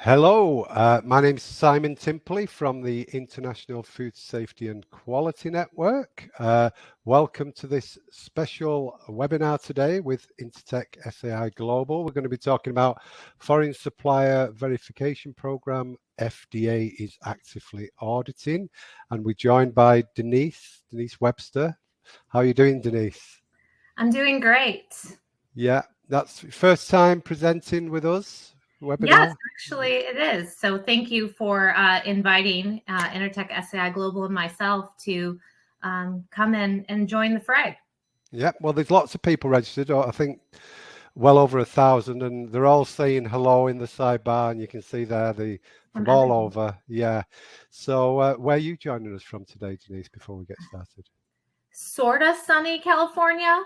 Hello, my name's Simon Timpley from the International Food Safety and Quality Network. Welcome to this special webinar today with Intertek SAI Global. We're going to be talking about Foreign Supplier Verification Program FDA is actively auditing, and we're joined by Denise Webster. How are you doing, Denise? I'm doing great. Yeah, that's first time presenting with us. Webinar? Yes, actually it is. So thank you for inviting Intertek SAI Global and myself to come in and join the fray. Yeah, well, there's lots of people registered, I think well over 1,000, and they're all saying hello in the sidebar, and you can see there from all over. Yeah. So where are you joining us from today, Denise, before we get started? Sort of sunny California.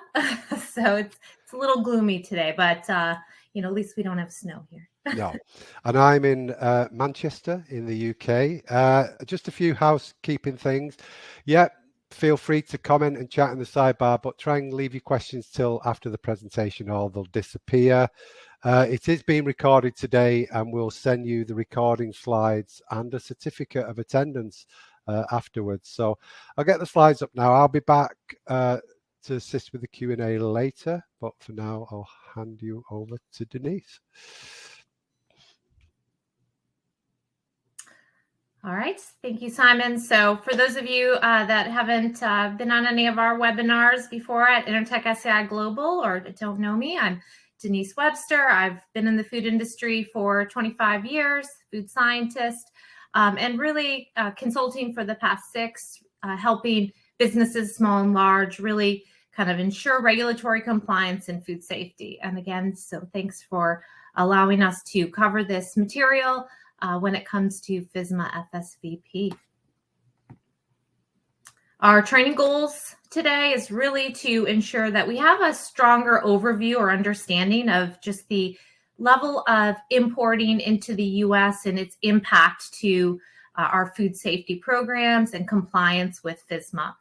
So it's a little gloomy today, but at least we don't have snow here. No. And I'm in Manchester in the UK. Just a few housekeeping things. Yeah, feel free to comment and chat in the sidebar, but try and leave your questions till after the presentation or they'll disappear. It is being recorded today, and we'll send you the recording slides and a certificate of attendance afterwards. So I'll get the slides up now. I'll be back to assist with the Q&A later, but for now I'll hand you over to Denise. All right. Thank you, Simon. So for those of you that haven't been on any of our webinars before at Intertek SAI Global or don't know me, I'm Denise Webster. I've been in the food industry for 25 years, food scientist, and really consulting for the past 6, helping businesses, small and large, really kind of ensure regulatory compliance and food safety. And again, so thanks for allowing us to cover this material when it comes to FSMA FSVP. Our training goals today is really to ensure that we have a stronger overview or understanding of just the level of importing into the U.S. and its impact to our food safety programs and compliance with FSMA.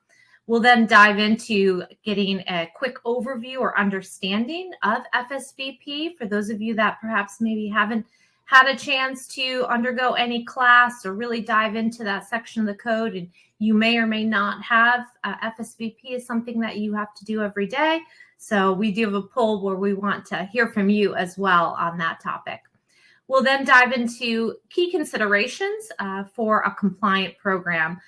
We'll then dive into getting a quick overview or understanding of FSVP for those of you that perhaps maybe haven't had a chance to undergo any class or really dive into that section of the code, and you may or may not have. FSVP is something that you have to do every day. So we do have a poll where we want to hear from you as well on that topic. We'll then dive into key considerations for a compliant program.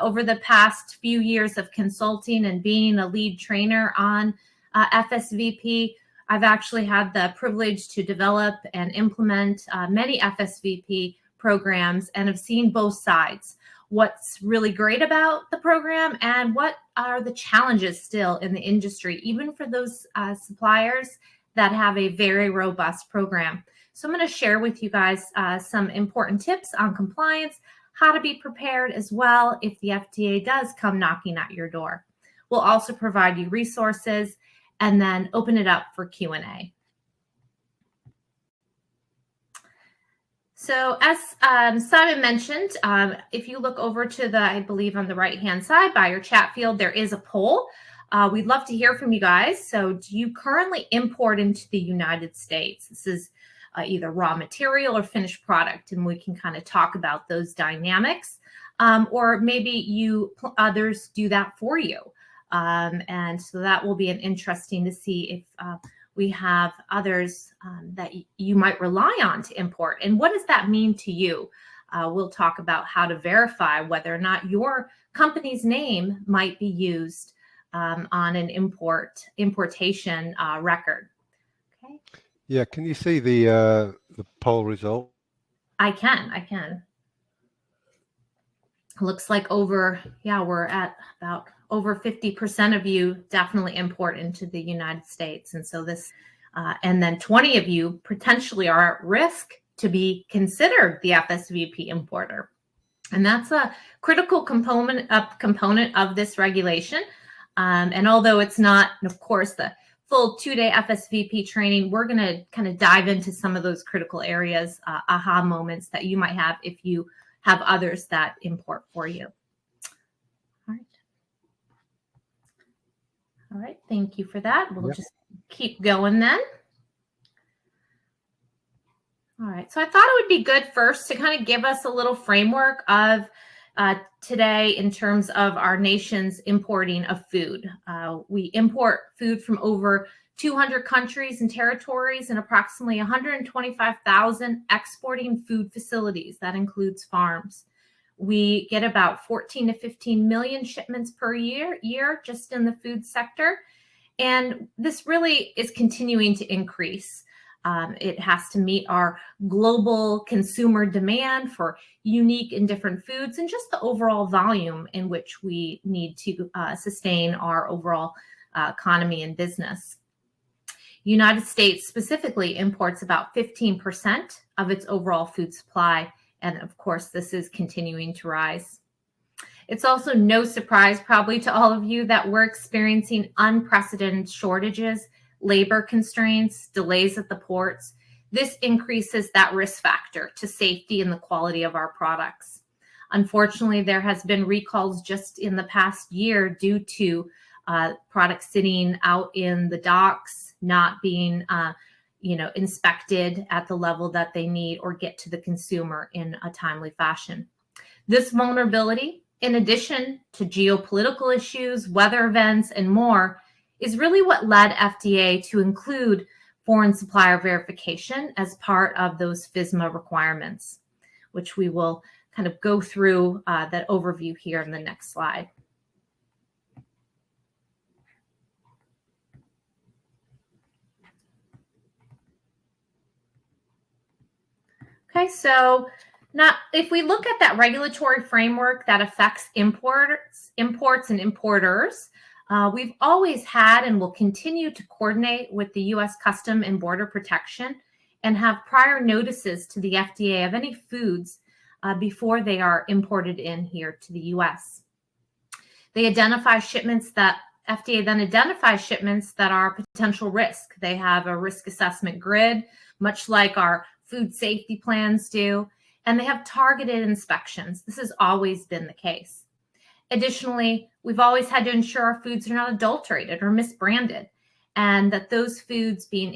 Over the past few years of consulting and being a lead trainer on FSVP, I've actually had the privilege to develop and implement many FSVP programs and have seen both sides. What's really great about the program and what are the challenges still in the industry, even for those suppliers that have a very robust program. So I'm going to share with you guys some important tips on compliance, how to be prepared as well if the FDA does come knocking at your door. We'll also provide you resources and then open it up for Q&A. So as Simon mentioned, if you look over to I believe on the right-hand side by your chat field, there is a poll. We'd love to hear from you guys. So do you currently import into the United States? This is either raw material or finished product, and we can kind of talk about those dynamics. Or maybe others do that for you. And so that will be interesting to see if we have others that you might rely on to import. And what does that mean to you? We'll talk about how to verify whether or not your company's name might be used on an importation record. Okay. Yeah, can you see the poll result? I can. Looks like we're at about over 50% of you definitely import into the United States. And so and then 20 of you potentially are at risk to be considered the FSVP importer. And that's a critical component of this regulation. And although it's not, of course, the full 2-day FSVP training, we're going to kind of dive into some of those critical areas, aha moments that you might have if you have others that import for you. All right, thank you for that. We'll just keep going then. All right, so I thought it would be good first to kind of give us a little framework of today in terms of our nation's importing of food. We import food from over 200 countries and territories and approximately 125,000 exporting food facilities. That includes farms. We get about 14 to 15 million shipments per year just in the food sector. And this really is continuing to increase. It has to meet our global consumer demand for unique and different foods and just the overall volume in which we need to sustain our overall economy and business. United States specifically imports about 15% of its overall food supply. And of course, this is continuing to rise. It's also no surprise probably to all of you that we're experiencing unprecedented shortages, labor constraints, delays at the ports. This increases that risk factor to safety and the quality of our products. Unfortunately, there has been recalls just in the past year due to products sitting out in the docks, not being inspected at the level that they need or get to the consumer in a timely fashion. This vulnerability, in addition to geopolitical issues, weather events, and more, is really what led FDA to include foreign supplier verification as part of those FSMA requirements, which we will kind of go through that overview here in the next slide. Okay, so now if we look at that regulatory framework that affects imports and importers, we've always had and will continue to coordinate with the U.S. Custom and Border Protection and have prior notices to the FDA of any foods before they are imported in here to the U.S. They identify shipments that FDA then identifies shipments that are potential risk. They have a risk assessment grid, much like our food safety plans do, and they have targeted inspections. This has always been the case. Additionally, we've always had to ensure our foods are not adulterated or misbranded, and that those foods being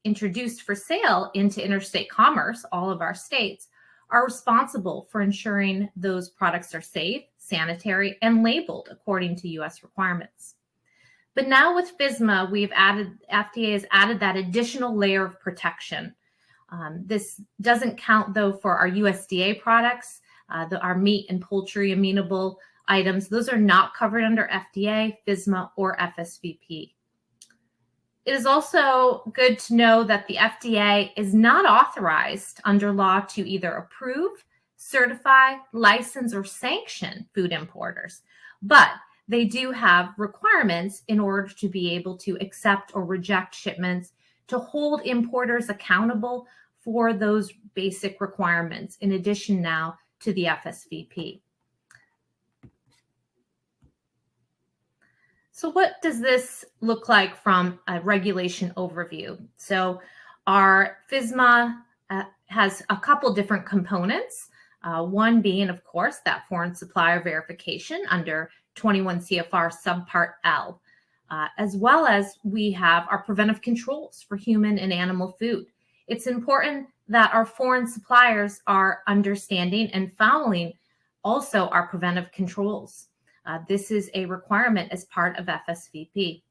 introduced for sale into interstate commerce, all of our states, are responsible for ensuring those products are safe, sanitary, and labeled according to U.S. requirements. But now with FSMA, FDA has added that additional layer of protection. This doesn't count, though, for our USDA products, our meat and poultry amenable items. Those are not covered under FDA, FSMA, or FSVP. It is also good to know that the FDA is not authorized under law to either approve, certify, license, or sanction food importers, but they do have requirements in order to be able to accept or reject shipments, to hold importers accountable for those basic requirements, in addition now to the FSVP. So what does this look like from a regulation overview? So our FSMA has a couple different components, one being, of course, that foreign supplier verification under 21 CFR subpart L, as well as we have our preventive controls for human and animal food. It's important that our foreign suppliers are understanding and following also our preventive controls. This is a requirement as part of FSVP.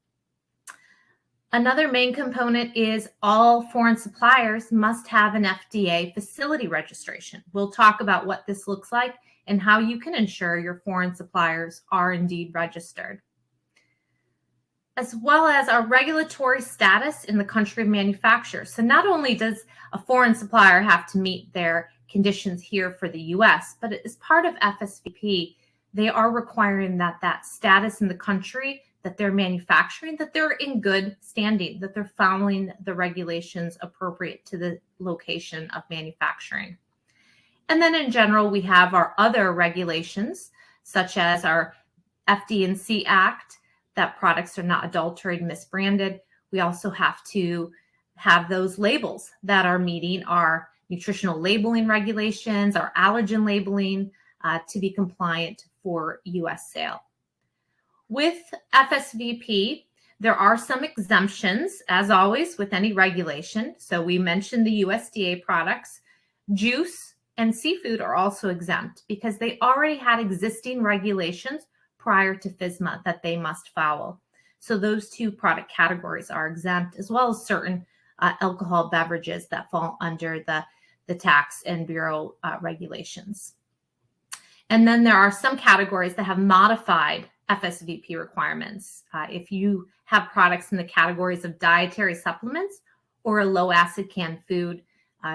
Another main component is all foreign suppliers must have an FDA facility registration. We'll talk about what this looks like and how you can ensure your foreign suppliers are indeed registered. As well as our regulatory status in the country of manufacture. So not only does a foreign supplier have to meet their conditions here for the US, but as part of FSVP, they are requiring that status in the country that they're manufacturing, that they're in good standing, that they're following the regulations appropriate to the location of manufacturing. And then in general, we have our other regulations, such as our FD&C Act, that products are not adulterated, misbranded. We also have to have those labels that are meeting our nutritional labeling regulations, our allergen labeling, to be compliant for U.S. sale. With FSVP, There are some exemptions, as always, with any regulation. So we mentioned the USDA products. Juice and seafood are also exempt because they already had existing regulations prior to FSMA that they must follow. So those two product categories are exempt, as well as certain alcohol beverages that fall under the tax and bureau regulations. And then there are some categories that have modified FSVP requirements. If you have products in the categories of dietary supplements or a low acid canned food,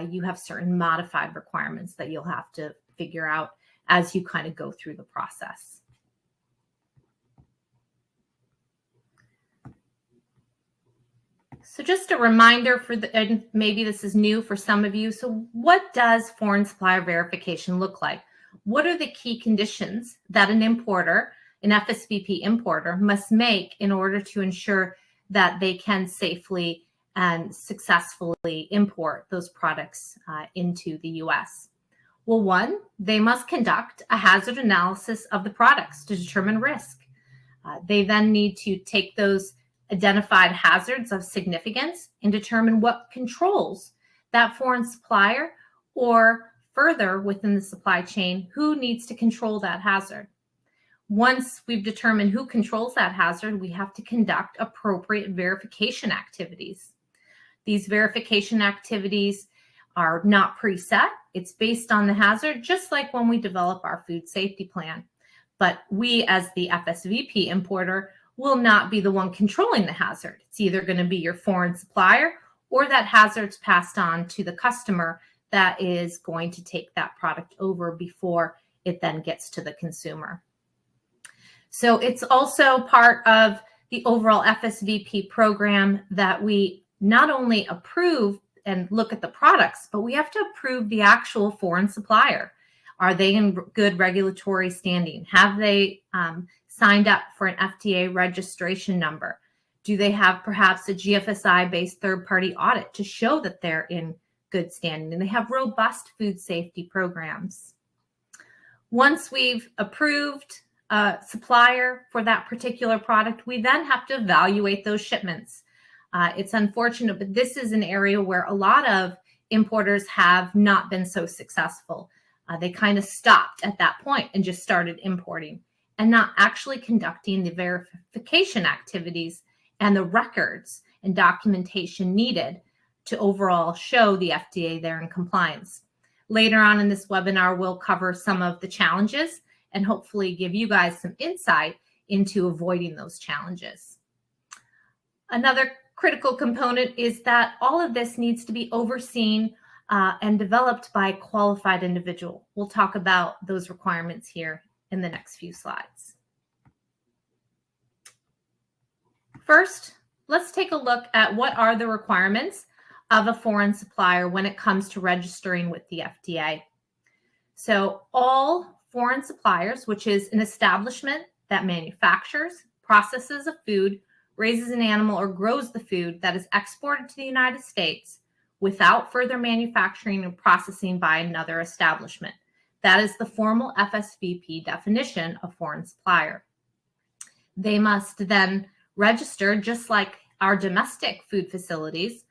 you have certain modified requirements that you'll have to figure out as you kind of go through the process. So just a reminder and maybe this is new for some of you. So what does foreign supplier verification look like? What are the key conditions that an importer, an FSVP importer, must make in order to ensure that they can safely and successfully import those products into the US? Well, one, they must conduct a hazard analysis of the products to determine risk. They then need to take those identified hazards of significance and determine what controls that foreign supplier, or further within the supply chain, who needs to control that hazard. Once we've determined who controls that hazard, we have to conduct appropriate verification activities. These verification activities are not preset. It's based on the hazard, just like when we develop our food safety plan. But we, as the FSVP importer, will not be the one controlling the hazard. It's either going to be your foreign supplier, or that hazard's passed on to the customer that is going to take that product over before it then gets to the consumer. So it's also part of the overall FSVP program that we not only approve and look at the products, but we have to approve the actual foreign supplier. Are they in good regulatory standing? Have they signed up for an FDA registration number? Do they have perhaps a GFSI-based third-party audit to show that they're in good standing? And they have robust food safety programs. Once we've approved a supplier for that particular product, we then have to evaluate those shipments. It's unfortunate, but this is an area where a lot of importers have not been so successful. They kind of stopped at that point and just started importing and not actually conducting the verification activities and the records and documentation needed to overall show the FDA they're in compliance. Later on in this webinar, we'll cover some of the challenges and hopefully give you guys some insight into avoiding those challenges. Another critical component is that all of this needs to be overseen and developed by a qualified individual. We'll talk about those requirements here in the next few slides. First, let's take a look at what are the requirements of a foreign supplier when it comes to registering with the FDA. So all foreign suppliers, which is an establishment that manufactures, processes a food, raises an animal, or grows the food that is exported to the United States without further manufacturing and processing by another establishment. That is the formal FSVP definition of foreign supplier. They must then register, just like our domestic food facilities,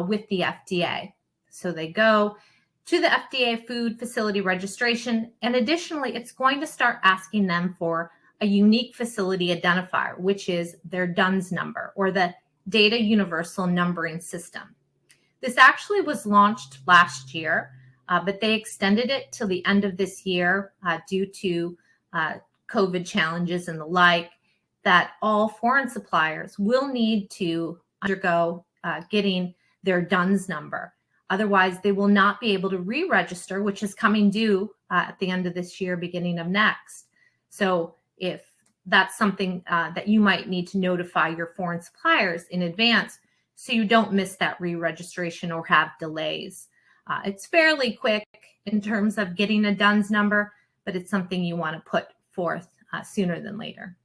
with the FDA. So they go to the FDA food facility registration, and additionally, it's going to start asking them for a unique facility identifier, which is their DUNS number, or the Data Universal Numbering System. This actually was launched last year, but they extended it till the end of this year due to COVID challenges and the like, that all foreign suppliers will need to undergo getting their DUNS number. Otherwise, they will not be able to re-register, which is coming due at the end of this year, beginning of next. So if that's something that you might need to notify your foreign suppliers in advance so you don't miss that re-registration or have delays. It's fairly quick in terms of getting a DUNS number, but it's something you want to put forth sooner than later.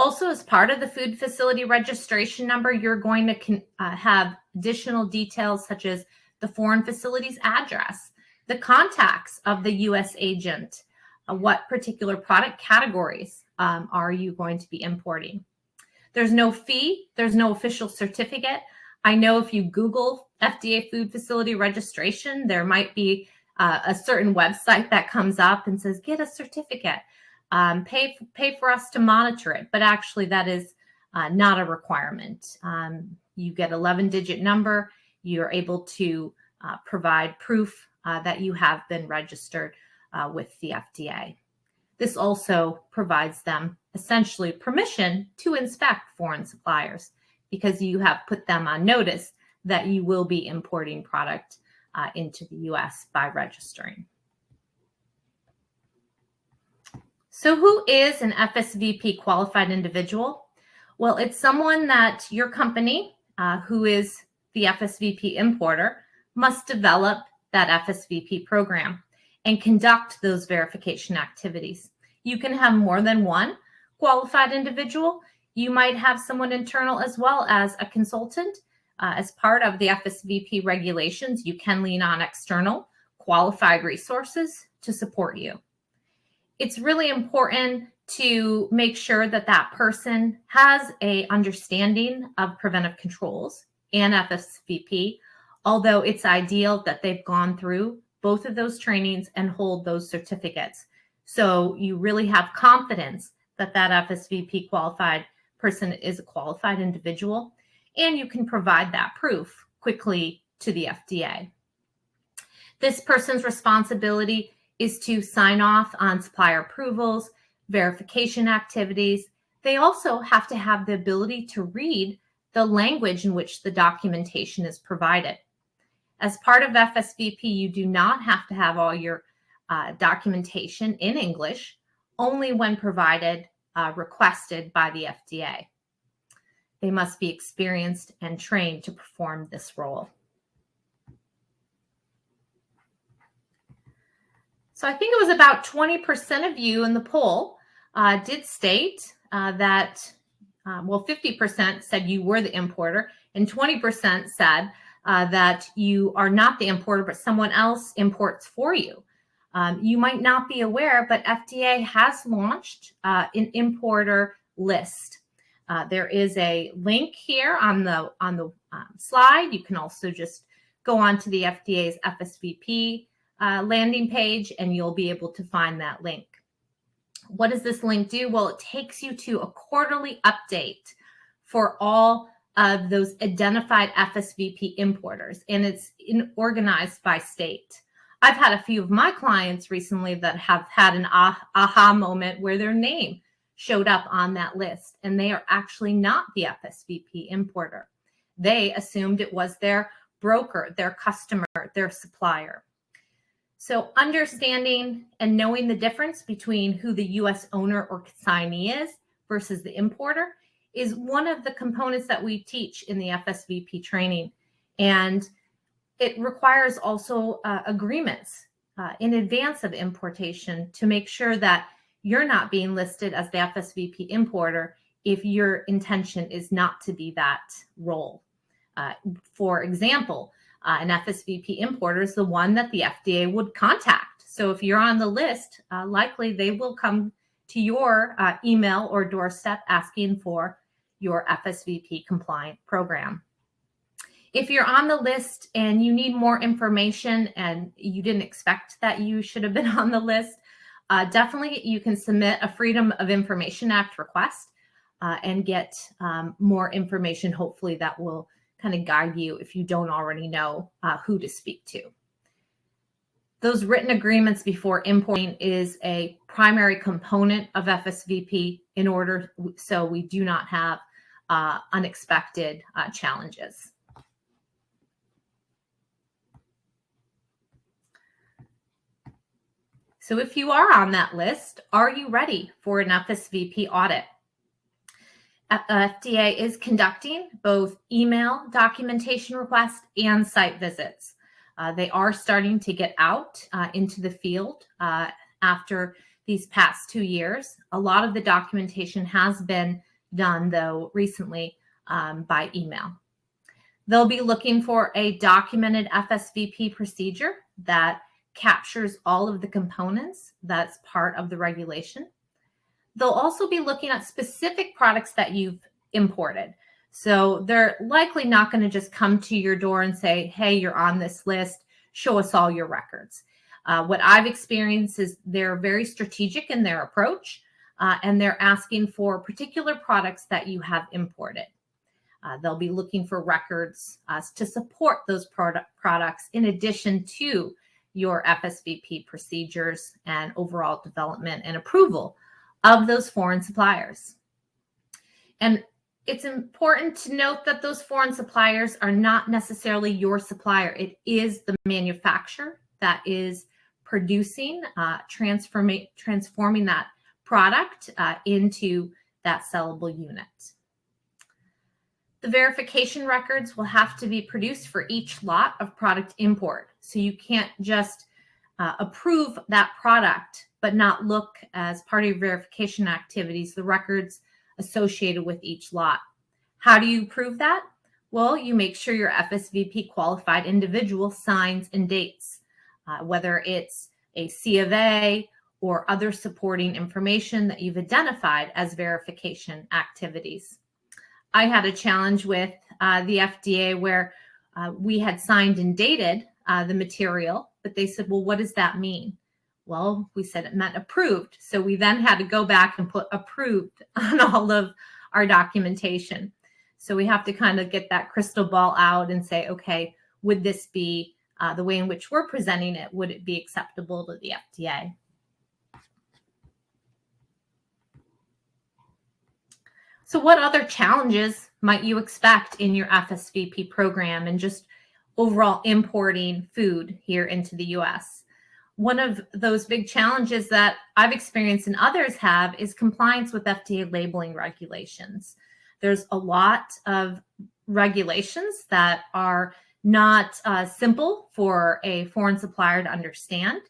Also, as part of the food facility registration number, you're going to have additional details such as the foreign facility's address, the contacts of the U.S. agent, what particular product categories are you going to be importing. There's no fee. There's no official certificate. I know if you Google FDA food facility registration, there might be a certain website that comes up and says, get a certificate, pay for us to monitor it. But actually that is not a requirement. You get 11-digit number. You're able to provide proof that you have been registered with the FDA. This also provides them essentially permission to inspect foreign suppliers because you have put them on notice that you will be importing product into the U.S. by registering. So who is an FSVP qualified individual? Well, it's someone that your company, who is the FSVP importer, must develop that FSVP program and conduct those verification activities. You can have more than one qualified individual. You might have someone internal as well as a consultant. As part of the FSVP regulations, you can lean on external qualified resources to support you. It's really important to make sure that that person has an understanding of preventive controls and FSVP, although it's ideal that they've gone through both of those trainings and hold those certificates. So you really have confidence that that FSVP qualified person is a qualified individual, and you can provide that proof quickly to the FDA. This person's responsibility is to sign off on supplier approvals, verification activities. They also have to have the ability to read the language in which the documentation is provided. As part of FSVP, you do not have to have all your documentation in English, only when provided, requested by the FDA. They must be experienced and trained to perform this role. So I think it was about 20% of you in the poll did state that, well, 50% said you were the importer, and 20% said that you are not the importer, but someone else imports for you. You might not be aware, but FDA has launched an importer list. There is a link here on the slide. You can also just go on to the FDA's FSVP landing page, and you'll be able to find that link. What does this link do? Well, it takes you to a quarterly update for all of those identified FSVP importers, and it's organized by state. I've had a few of my clients recently that have had an aha moment where their name showed up on that list, and they are actually not the FSVP importer. They assumed it was their broker, their customer, their supplier. So understanding and knowing the difference between who the U.S. owner or consignee is versus the importer is one of the components that we teach in the FSVP training. And it requires also agreements in advance of importation to make sure that you're not being listed as the FSVP importer if your intention is not to be that role. For example, an FSVP importer is the one that the FDA would contact. So if you're on the list, likely they will come to your email or doorstep asking for your FSVP compliant program. If you're on the list and you need more information and you didn't expect that you should have been on the list, definitely you can submit a Freedom of Information Act request and get more information, hopefully that will kind of guide you if you don't already know who to speak to. Those written agreements before importing is a primary component of FSVP in order so we do not have unexpected challenges. So if you are on that list, are you ready for an FSVP audit? FDA is conducting both email documentation requests and site visits. They are starting to get out into the field after these past 2 years. A lot of the documentation has been done, though, recently by email. They'll be looking for a documented FSVP procedure that captures all of the components that's part of the regulation. They'll also be looking at specific products that you've imported. So they're likely not going to just come to your door and say, hey, you're on this list, show us all your records. What I've experienced is they're very strategic in their approach, and they're asking for particular products that you have imported. They'll be looking for records to support those products in addition to your FSVP procedures and overall development and approval of those foreign suppliers. And it's important to note that those foreign suppliers are not necessarily your supplier. It is the manufacturer that is producing, transforming that product into that sellable unit. The verification records will have to be produced for each lot of product import. So you can't just approve that product, but not look as part of your verification activities, the records associated with each lot. How do you prove that? Well, you make sure your FSVP qualified individual signs and dates, whether it's a C of A or other supporting information that you've identified as verification activities. I had a challenge with the FDA where we had signed and dated the material, but they said, well, what does that mean? Well, we said it meant approved. So we then had to go back and put approved on all of our documentation. So we have to kind of get that crystal ball out and say, okay, would this be the way in which we're presenting it? Would it be acceptable to the FDA? So what other challenges might you expect in your FSVP program and just overall importing food here into the US? One of those big challenges that I've experienced and others have is compliance with FDA labeling regulations. There's a lot of regulations that are not simple for a foreign supplier to understand.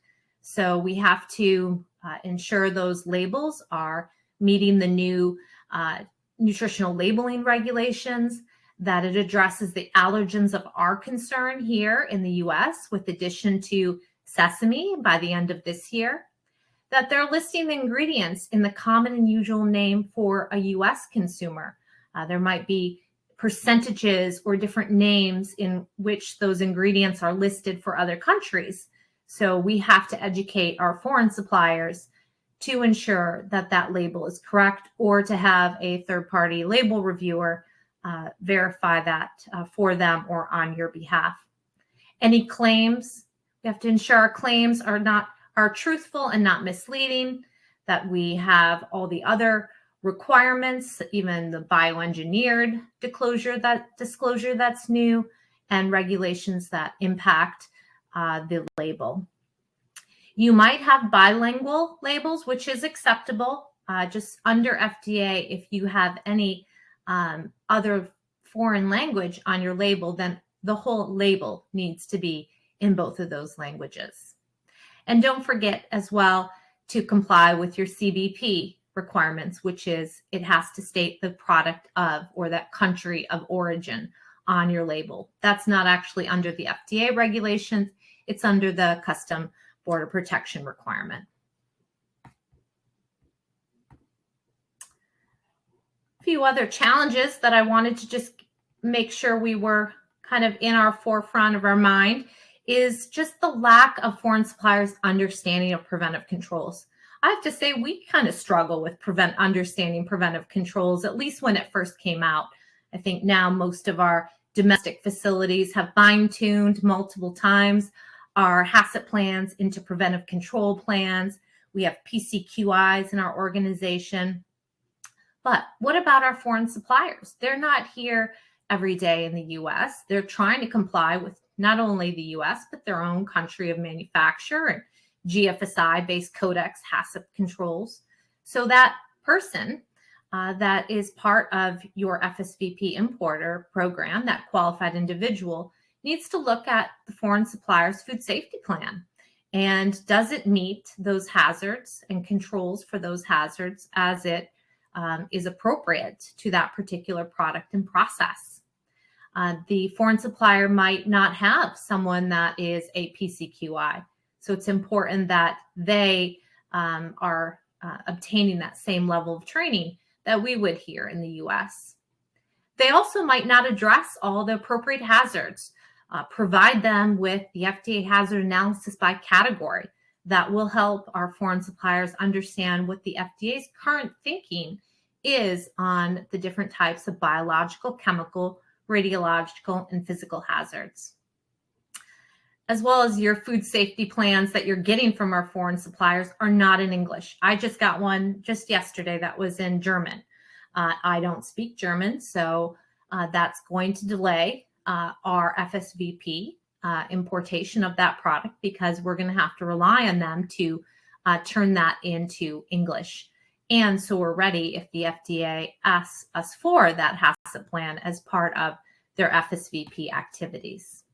So we have to ensure those labels are meeting the new nutritional labeling regulations, that it addresses the allergens of our concern here in the US, with addition to sesame by the end of this year, that they're listing the ingredients in the common and usual name for a US consumer. There might be percentages or different names in which those ingredients are listed for other countries. So we have to educate our foreign suppliers to ensure that that label is correct, or to have a third-party label reviewer verify that for them or on your behalf. Any claims, we have to ensure our claims are truthful and not misleading, that we have all the other requirements, even the bioengineered disclosure that's new, and regulations that impact the label. You might have bilingual labels, which is acceptable just under FDA. If you have any other foreign language on your label, then the whole label needs to be in both of those languages. And don't forget as well to comply with your CBP requirements, which is it has to state the product of or that country of origin on your label. That's not actually under the FDA regulations. It's under the Custom Border Protection requirement. A few other challenges that I wanted to just make sure we were kind of in our forefront of our mind is just the lack of foreign suppliers' understanding of preventive controls. I have to say we kind of struggle with understanding preventive controls, at least when it first came out. I think now most of our domestic facilities have fine-tuned multiple times our HACCP plans into preventive control plans. We have PCQIs in our organization. But what about our foreign suppliers? They're not here every day in the US. They're trying to comply with not only the US, but their own country of manufacture and GFSI-based Codex HACCP controls. So that person that is part of your FSVP importer program, that qualified individual, needs to look at the foreign supplier's food safety plan. And does it meet those hazards and controls for those hazards as it is appropriate to that particular product and process? The foreign supplier might not have someone that is a PCQI. So it's important that they are obtaining that same level of training that we would here in the US. They also might not address all the appropriate hazards. Provide them with the FDA hazard analysis by category that will help our foreign suppliers understand what the FDA's current thinking is on the different types of biological, chemical, radiological, and physical hazards, as well as your food safety plans that you're getting from our foreign suppliers are not in English. I just got one just yesterday that was in German. I don't speak German, so that's going to delay our FSVP importation of that product, because we're going to have to rely on them to turn that into English. And so we're ready if the FDA asks us for that HACCP plan as part of their FSVP activities.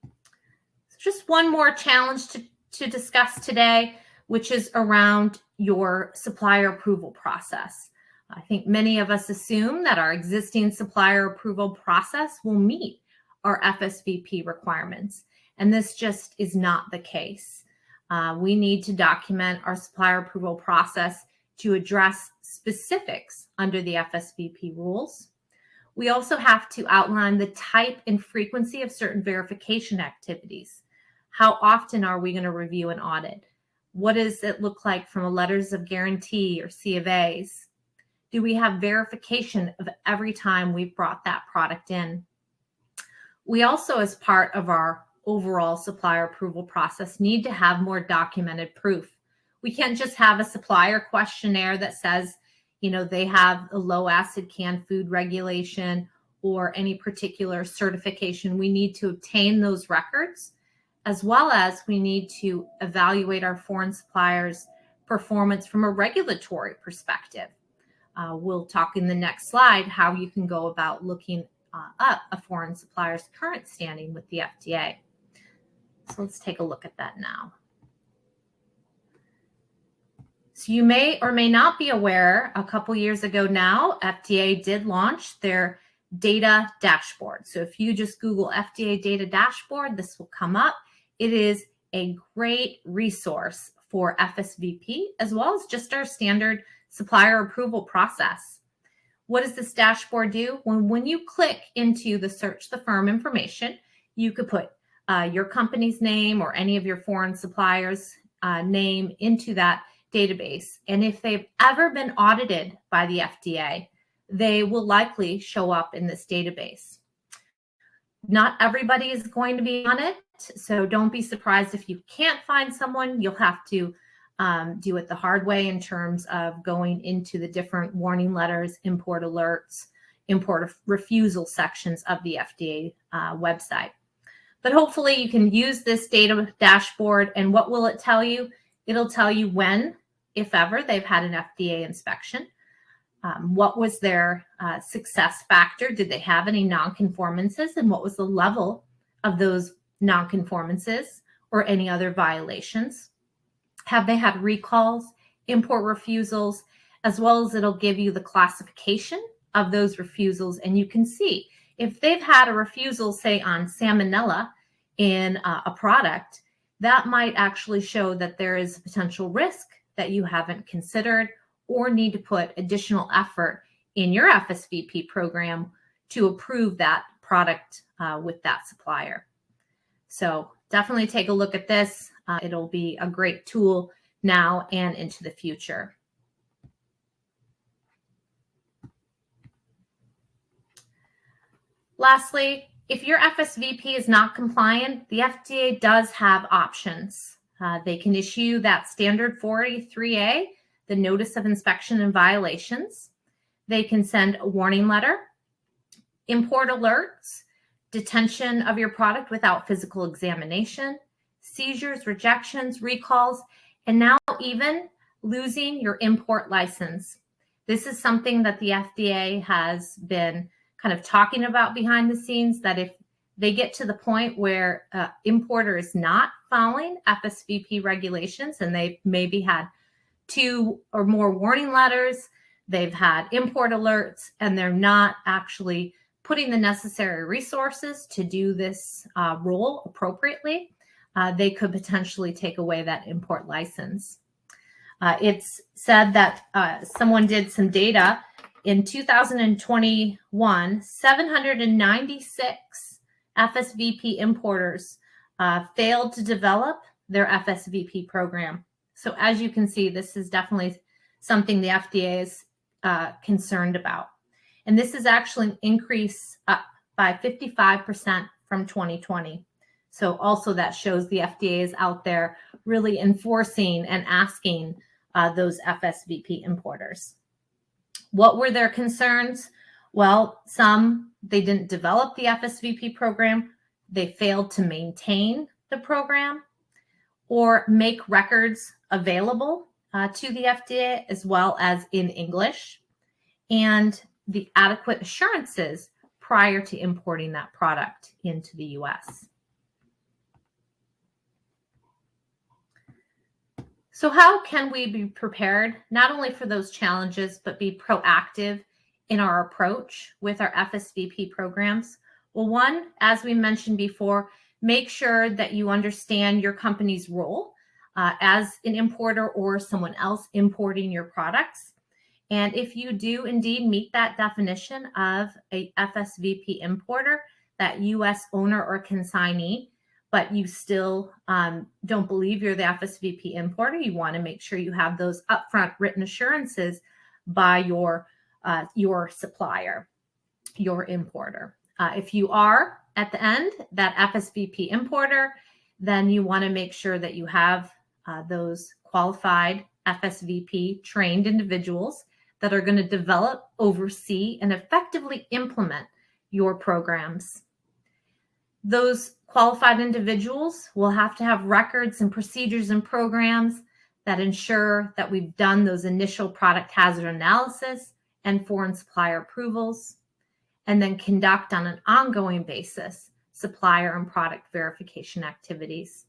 So just one more challenge to discuss today, which is around your supplier approval process. I think many of us assume that our existing supplier approval process will meet our FSVP requirements, and this just is not the case. We need to document our supplier approval process to address specifics under the FSVP rules. We also have to outline the type and frequency of certain verification activities. How often are we going to review an audit? What does it look like from a letters of guarantee or C of A's? Do we have verification of every time we've brought that product in? We also, as part of our overall supplier approval process, need to have more documented proof. We can't just have a supplier questionnaire that says, you know, they have a low acid canned food regulation or any particular certification. We need to obtain those records, as well as we need to evaluate our foreign suppliers' performance from a regulatory perspective. We'll talk in the next slide how you can go about looking up a foreign supplier's current standing with the FDA. So let's take a look at that now. So you may or may not be aware, a couple years ago now, FDA did launch their Data Dashboard. So if you just Google FDA Data Dashboard, this will come up. It is a great resource for FSVP, as well as just our standard supplier approval process. What does this dashboard do? When you click into the search the firm information, you could put your company's name or any of your foreign suppliers' name into that database. And if they've ever been audited by the FDA, they will likely show up in this database. Not everybody is going to be on it, so don't be surprised if you can't find someone. You'll have to do it the hard way in terms of going into the different warning letters, import alerts, import refusal sections of the FDA website. But hopefully you can use this data dashboard, and what will it tell you? It'll tell you when, if ever, they've had an FDA inspection. What was their success factor? Did they have any nonconformances? And what was the level of those nonconformances or any other violations? Have they had recalls, import refusals, as well as it'll give you the classification of those refusals. And you can see if they've had a refusal, say, on salmonella in a product, that might actually show that there is a potential risk that you haven't considered or need to put additional effort in your FSVP program to approve that product with that supplier. So definitely take a look at this. It'll be a great tool now and into the future. Lastly, if your FSVP is not compliant, the FDA does have options. They can issue that standard 483A, the Notice of Inspection and Violations. They can send a warning letter, import alerts, detention of your product without physical examination, seizures, rejections, recalls, and now even losing your import license. This is something that the FDA has been kind of talking about behind the scenes, that if they get to the point where importer is not following FSVP regulations, and they've maybe had 2 or more warning letters, they've had import alerts, and they're not actually putting the necessary resources to do this role appropriately, they could potentially take away that import license. It's said that someone did some data In 2021, 796 FSVP importers failed to develop their FSVP program. So as you can see, this is definitely something the FDA is concerned about. And this is actually an increase up by 55% from 2020. So also that shows the FDA is out there really enforcing and asking those FSVP importers. What were their concerns? Well, some, they didn't develop the FSVP program, they failed to maintain the program, or make records available to the FDA as well as in English, and the adequate assurances prior to importing that product into the US. So how can we be prepared not only for those challenges, but be proactive in our approach with our FSVP programs? Well, one, as we mentioned before, make sure that you understand your company's role as an importer or someone else importing your products. And if you do indeed meet that definition of a FSVP importer, that US owner or consignee, but you still don't believe you're the FSVP importer, you want to make sure you have those upfront written assurances by your supplier, your importer. If you are at the end that FSVP importer, then you want to make sure that you have those qualified FSVP trained individuals that are going to develop, oversee, and effectively implement your programs. Those qualified individuals will have to have records and procedures and programs that ensure that we've done those initial product hazard analysis and foreign supplier approvals, and then conduct on an ongoing basis supplier and product verification activities,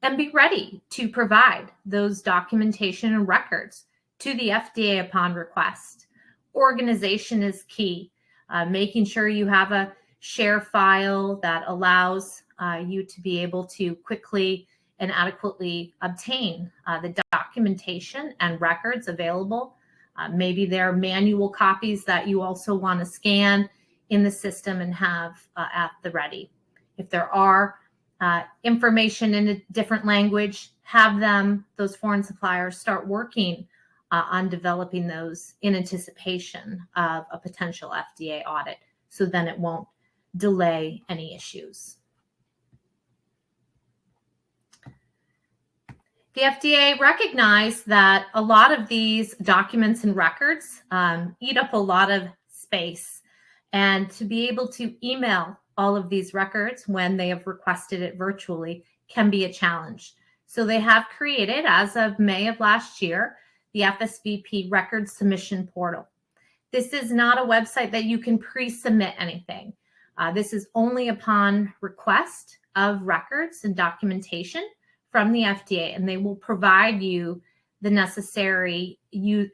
and be ready to provide those documentation and records to the FDA upon request. Organization is key, making sure you have a share file that allows you to be able to quickly and adequately obtain the documentation and records available. Maybe there are manual copies that you also want to scan in the system and have at the ready. If there are information in a different language, have them, those foreign suppliers, start working on developing those in anticipation of a potential FDA audit, so then it won't delay any issues. The FDA recognized that a lot of these documents and records eat up a lot of space, and to be able to email all of these records when they have requested it virtually can be a challenge. So they have created, as of May of last year, the FSVP Record Submission Portal. This is not a website that you can pre-submit anything. This is only upon request of records and documentation from the FDA, and they will provide you the necessary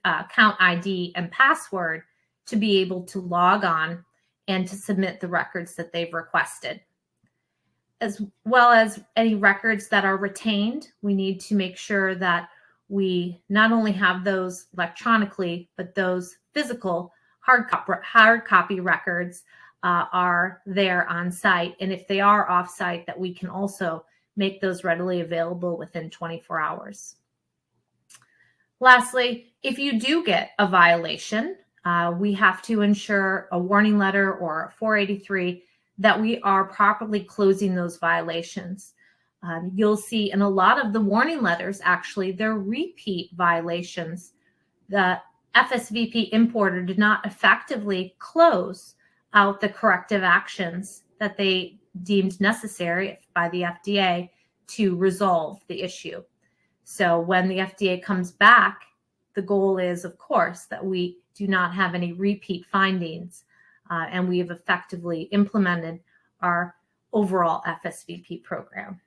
account ID and password to be able to log on and to submit the records that they've requested. As well as any records that are retained, we need to make sure that we not only have those electronically, but those physical hard copy records are there on site. And if they are off site, that we can also make those readily available within 24 hours. Lastly, if you do get a violation, we have to ensure a warning letter or a 483 that we are properly closing those violations. You'll see in a lot of the warning letters, actually, they're repeat violations. The FSVP importer did not effectively close out the corrective actions that they deemed necessary by the FDA to resolve the issue. So when the FDA comes back, the goal is, of course, that we do not have any repeat findings, and we have effectively implemented our overall FSVP program.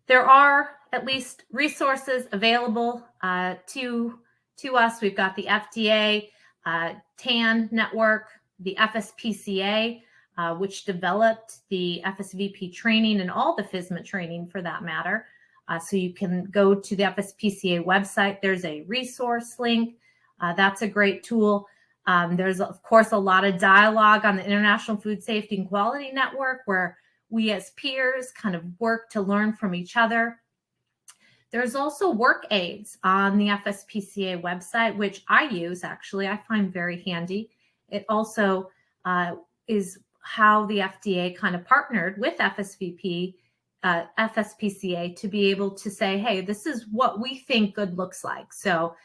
There are at least resources available to us. We've got the FDA TAN network, the FSPCA, which developed the FSVP training and all the FSMA training for that matter. So you can go to the FSPCA website. There's a resource link. That's a great tool. There's, of course, a lot of dialogue on the International Food Safety and Quality Network, where we as peers kind of work to learn from each other. There's also work aids on the FSPCA website, which I use, actually. I find very handy. It also is how the FDA kind of partnered with FSVP, FSPCA, to be able to say, hey, this is what we think good looks like. So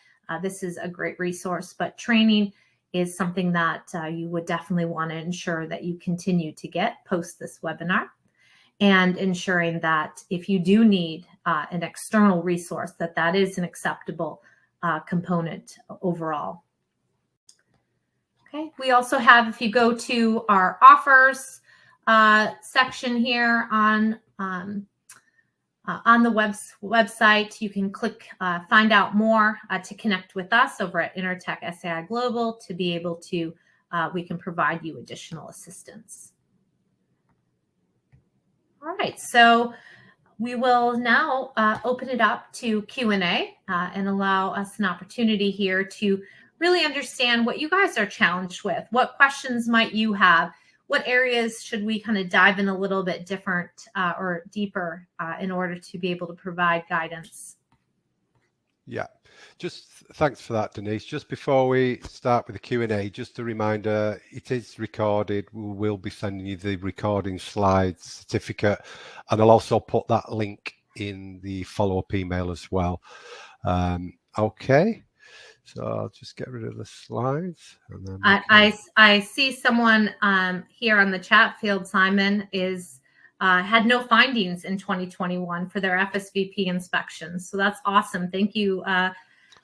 this is a great resource, but training is something that you would definitely want to ensure that you continue to get post this webinar, and ensuring that if you do need an external resource, that is an acceptable component overall. Okay, we also have, if you go to our offers section here on the website, you can click find out more to connect with us over at Intertech SAI Global to be able to, we can provide you additional assistance. All right, so we will now open it up to Q&A and allow us an opportunity here to really understand what you guys are challenged with. What questions might you have? What areas should we kind of dive in a little bit different or deeper in order to be able to provide guidance? Yeah, just thanks for that, Denise. Just before we start with the Q&A, just a reminder, it is recorded. We will be sending you the recording slides certificate, and I'll also put that link in the follow-up email as well. Okay, so I'll just get rid of the slides. And then I see someone here on the chat field, Simon, is had no findings in 2021 for their FSVP inspections. So that's awesome. Thank you,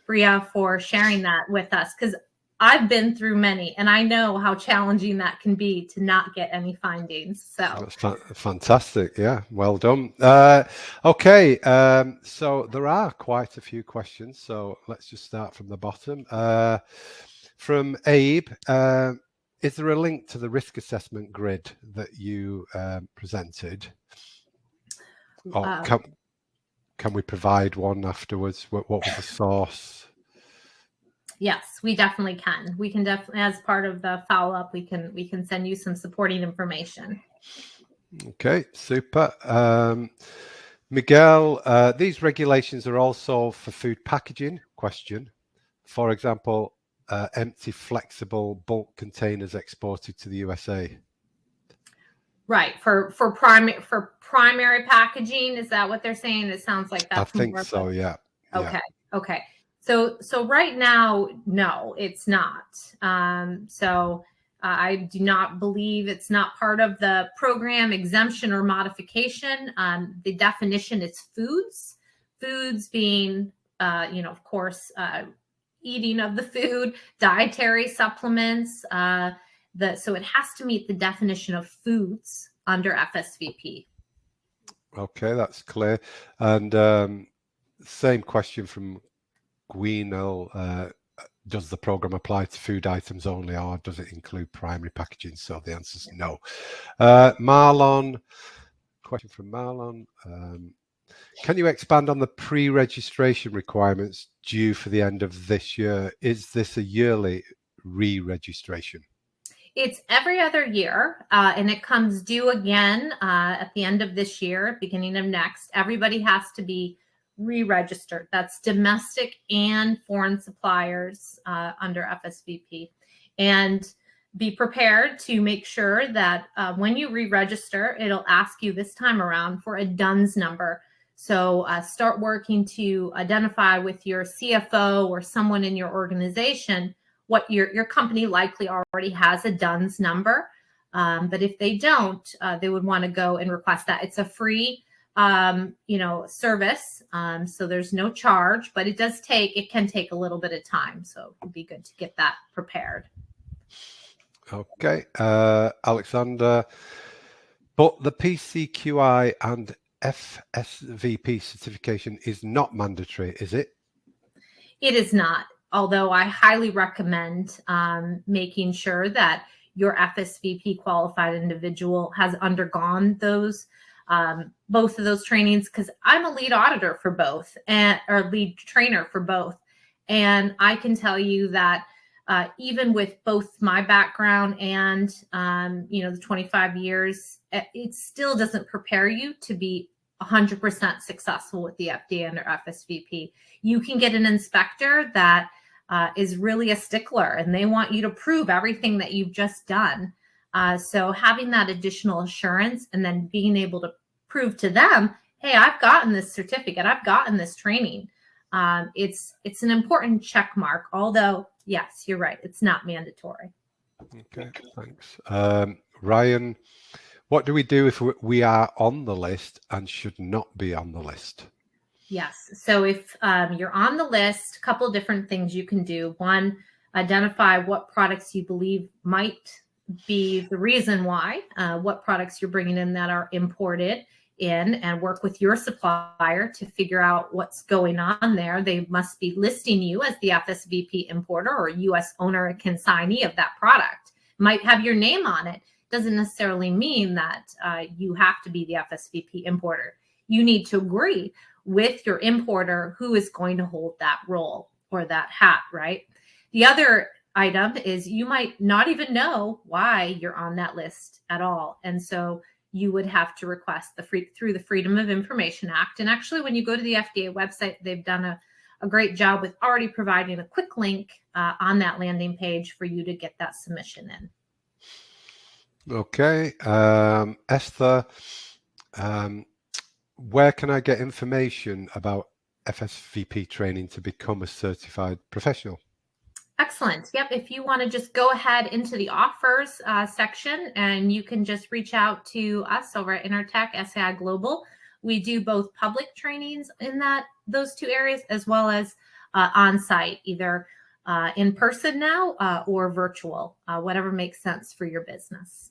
Bria, for sharing that with us, because I've been through many and I know how challenging that can be to not get any findings. So that's fantastic. Yeah, well done. Okay, so there are quite a few questions. So let's just start from the bottom. From Abe. Is there a link to the risk assessment grid that you presented? Or can we provide one afterwards? What was the source? Yes, we definitely can. We can definitely, as part of the follow-up, we can send you some supporting information. Okay, super. Miguel, these regulations are also for food packaging? Question. For example, empty flexible bulk containers exported to the USA. Right, for primary packaging, is that what they're saying? It sounds like that's. I think so. Yeah. Okay. Yeah. Okay. So right now, no, it's not. So I do not believe it's not part of the program exemption or modification. The definition is foods. Foods being, of course, eating of the food, dietary supplements. So it has to meet the definition of foods under FSVP. Okay, that's clear. And same question from Gwynel. Does the program apply to food items only, or does it include primary packaging? So the answer is no. Marlon, question from Marlon. Can you expand on the pre-registration requirements due for the end of this year? Is this a yearly re-registration? It's every other year, and it comes due again at the end of this year, beginning of next. Everybody has to be re-registered. That's domestic and foreign suppliers under FSVP. And be prepared to make sure that when you re-register, it'll ask you this time around for a DUNS number. So start working to identify with your CFO or someone in your organization what your company likely already has a DUNS number. But if they don't, they would want to go and request that. It's a free service. So there's no charge, but it can take a little bit of time. So it would be good to get that prepared. Okay. Alexander, but the PCQI and FSVP certification is not mandatory, is it? It is not. Although I highly recommend making sure that your FSVP qualified individual has undergone those both of those trainings, because I'm a lead auditor for both, or lead trainer for both. And I can tell you that even with both my background and, the 25 years, it still doesn't prepare you to be 100% successful with the FDA under FSVP. You can get an inspector that is really a stickler, and they want you to prove everything that you've just done. So having that additional assurance and then being able to prove to them, hey, I've gotten this certificate, I've gotten this training. It's an important check mark, although, yes, you're right, it's not mandatory. Okay, thanks. Ryan, what do we do if we are on the list and should not be on the list? Yes. So if you're on the list, a couple of different things you can do. One, identify what products you believe might be the reason why, what products you're bringing in that are imported in, and work with your supplier to figure out what's going on there. They must be listing you as the FSVP importer or U.S. owner and consignee of that product. Might have your name on it. Doesn't necessarily mean that you have to be the FSVP importer. You need to agree with your importer who is going to hold that role or that hat, right? The other item is you might not even know why you're on that list at all. And so you would have to request through the Freedom of Information Act. And actually, when you go to the FDA website, they've done a great job with already providing a quick link on that landing page for you to get that submission in. Okay. Esther, where can I get information about FSVP training to become a certified professional? Excellent. Yep. If you want to just go ahead into the offers section, and you can just reach out to us over at Intertech SAI Global. We do both public trainings in those two areas, as well as on-site, either in person now or virtual, whatever makes sense for your business.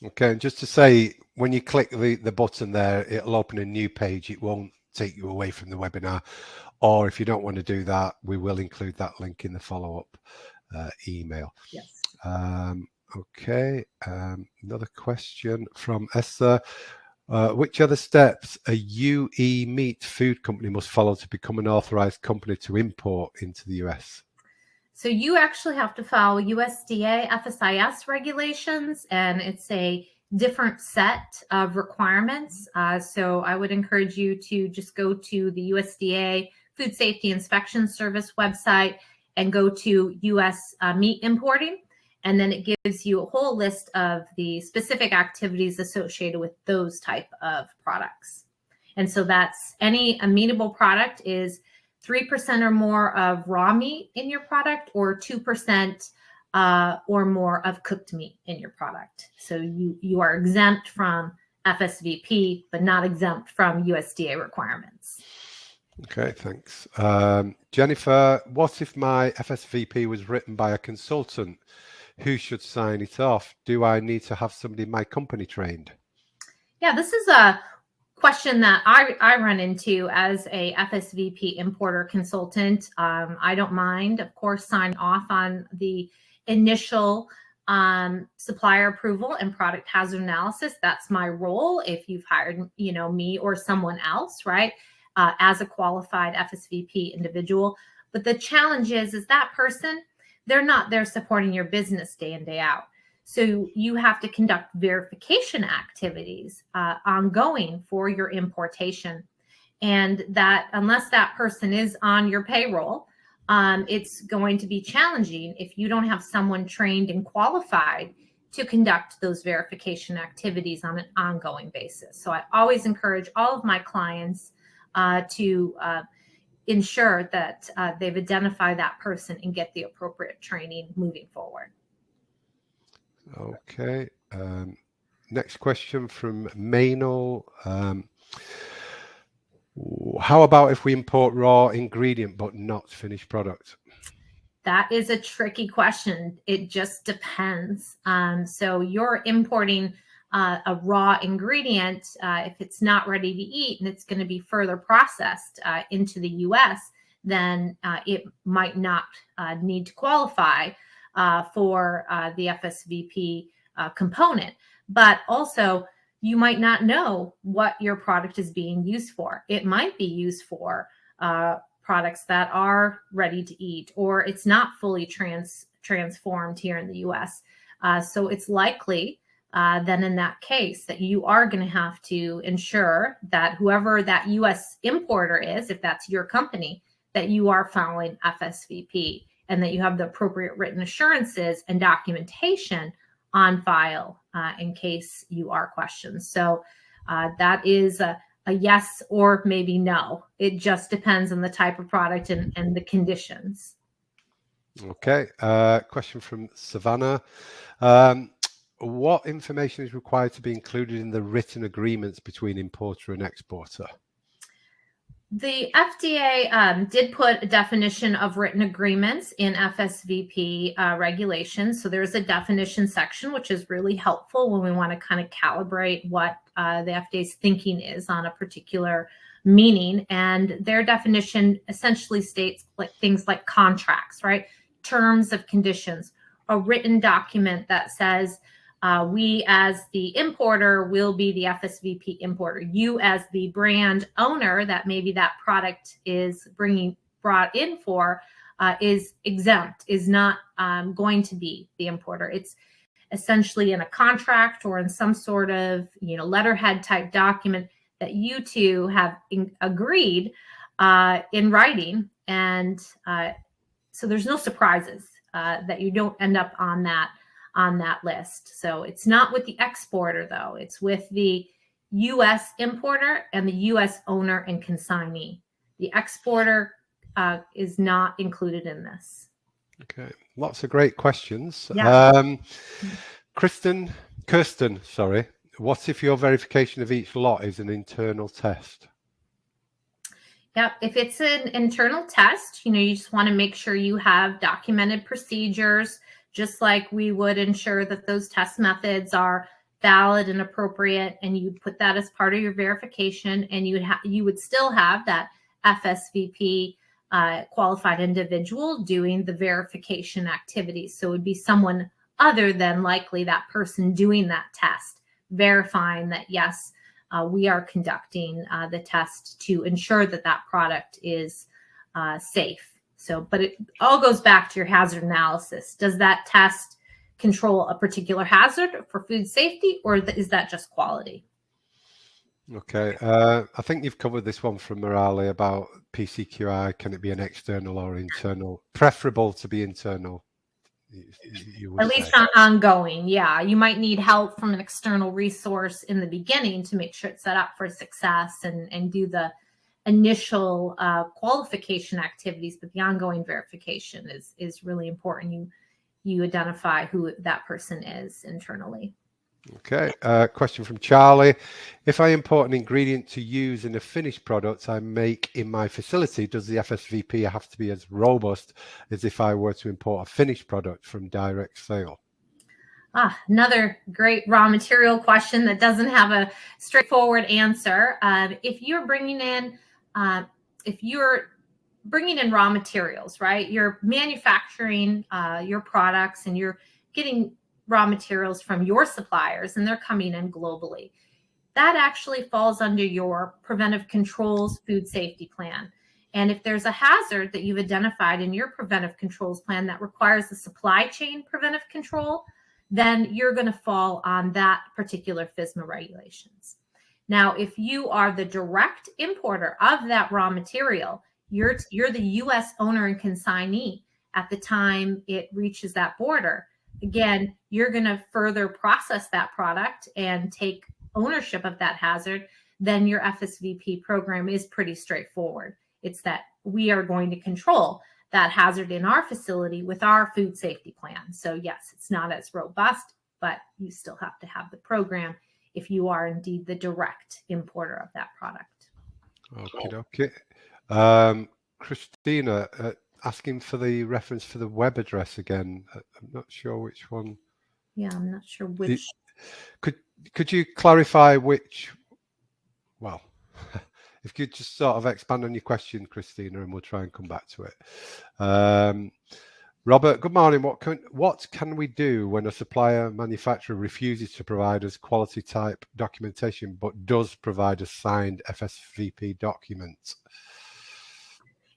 Okay, and just to say, when you click the button there, it'll open a new page. It won't take you away from the webinar. Or if you don't want to do that, we will include that link in the follow-up email. Yes. Okay, another question from Esther. Which other steps a UE meat food company must follow to become an authorized company to import into the US? So you actually have to follow USDA FSIS regulations, and it's a different set of requirements. So I would encourage you to just go to the USDA Food Safety Inspection Service website and go to US meat importing. And then it gives you a whole list of the specific activities associated with those type of products. And so that's any amenable product is 3% or more of raw meat in your product, or 2% or more of cooked meat in your product. So you are exempt from FSVP, but not exempt from USDA requirements. Okay, thanks. Jennifer, what if my FSVP was written by a consultant? Who should sign it off? Do I need to have somebody in my company trained? Yeah, this is a question that I run into as a FSVP importer consultant. I don't mind, of course, sign off on the initial supplier approval and product hazard analysis. That's my role if you've hired, me or someone else, right, as a qualified FSVP individual. But the challenge is that person, they're not there supporting your business day in, day out. So you have to conduct verification activities ongoing for your importation. And that unless that person is on your payroll, it's going to be challenging if you don't have someone trained and qualified to conduct those verification activities on an ongoing basis. So I always encourage all of my clients to ensure that they've identified that person and get the appropriate training moving forward. Okay. Next question from Maynol. How about if we import raw ingredient but not finished product? That is a tricky question. It just depends. So you're importing a raw ingredient, if it's not ready to eat and it's going to be further processed into the U.S., then it might not need to qualify for the FSVP component. But also, you might not know what your product is being used for. It might be used for products that are ready to eat, or it's not fully transformed here in the US. So it's likely then in that case that you are going to have to ensure that whoever that US importer is, if that's your company, that you are following FSVP and that you have the appropriate written assurances and documentation on file in case you are questioned. So that is a yes or maybe no. It just depends on the type of product and the conditions. Okay, question from Savannah. What information is required to be included in the written agreements between importer and exporter? The FDA did put a definition of written agreements in FSVP regulations. So there's a definition section, which is really helpful when we want to kind of calibrate what the FDA's thinking is on a particular meaning. And their definition essentially states like things like contracts, right? Terms of conditions, a written document that says, we as the importer will be the FSVP importer. You as the brand owner that maybe that product is brought in for is exempt, is not going to be the importer. It's essentially in a contract or in some sort of letterhead type document that you two have agreed in writing, and so there's no surprises that you don't end up on that list. So it's not with the exporter, though. It's with the U.S. importer and the U.S. owner and consignee. The exporter is not included in this. Okay, lots of great questions. Yeah. Kirsten, sorry. What if your verification of each lot is an internal test? Yep. If it's an internal test, you just want to make sure you have documented procedures, just like we would ensure that those test methods are valid and appropriate, and you put that as part of your verification, and you would still have that FSVP qualified individual doing the verification activities. So it would be someone other than likely that person doing that test, verifying that, yes, we are conducting the test to ensure that that product is safe. So, but it all goes back to your hazard analysis. Does that test control a particular hazard for food safety, or is that just quality? Okay, I think you've covered this one from Morale about PCQI. Can it be an external or internal? Preferable to be internal. At least not ongoing. Yeah, you might need help from an external resource in the beginning to make sure it's set up for success and do the initial qualification activities, but the ongoing verification is really important. You identify who that person is internally. Okay, question from Charlie. If I import an ingredient to use in a finished product I make in my facility, does the FSVP have to be as robust as if I were to import a finished product from direct sale? Another great raw material question that doesn't have a straightforward answer. If you're bringing in raw materials, right? You're manufacturing your products and you're getting raw materials from your suppliers and they're coming in globally. That actually falls under your Preventive Controls food safety plan. And if there's a hazard that you've identified in your Preventive Controls plan that requires a supply chain preventive control, then you're going to fall on that particular FSMA regulations. Now, if you are the direct importer of that raw material, you're the U.S. owner and consignee at the time it reaches that border. Again, you're going to further process that product and take ownership of that hazard. Then your FSVP program is pretty straightforward. It's that we are going to control that hazard in our facility with our food safety plan. So yes, it's not as robust, but you still have to have the program if you are indeed the direct importer of that product. Okay. Christina, asking for the reference for the web address again. I'm not sure which one. Yeah, I'm not sure which. Could you clarify which? Well, if you could just sort of expand on your question, Christina, and we'll try and come back to it. Robert, good morning. What can we do when a supplier manufacturer refuses to provide us quality type documentation but does provide a signed FSVP document?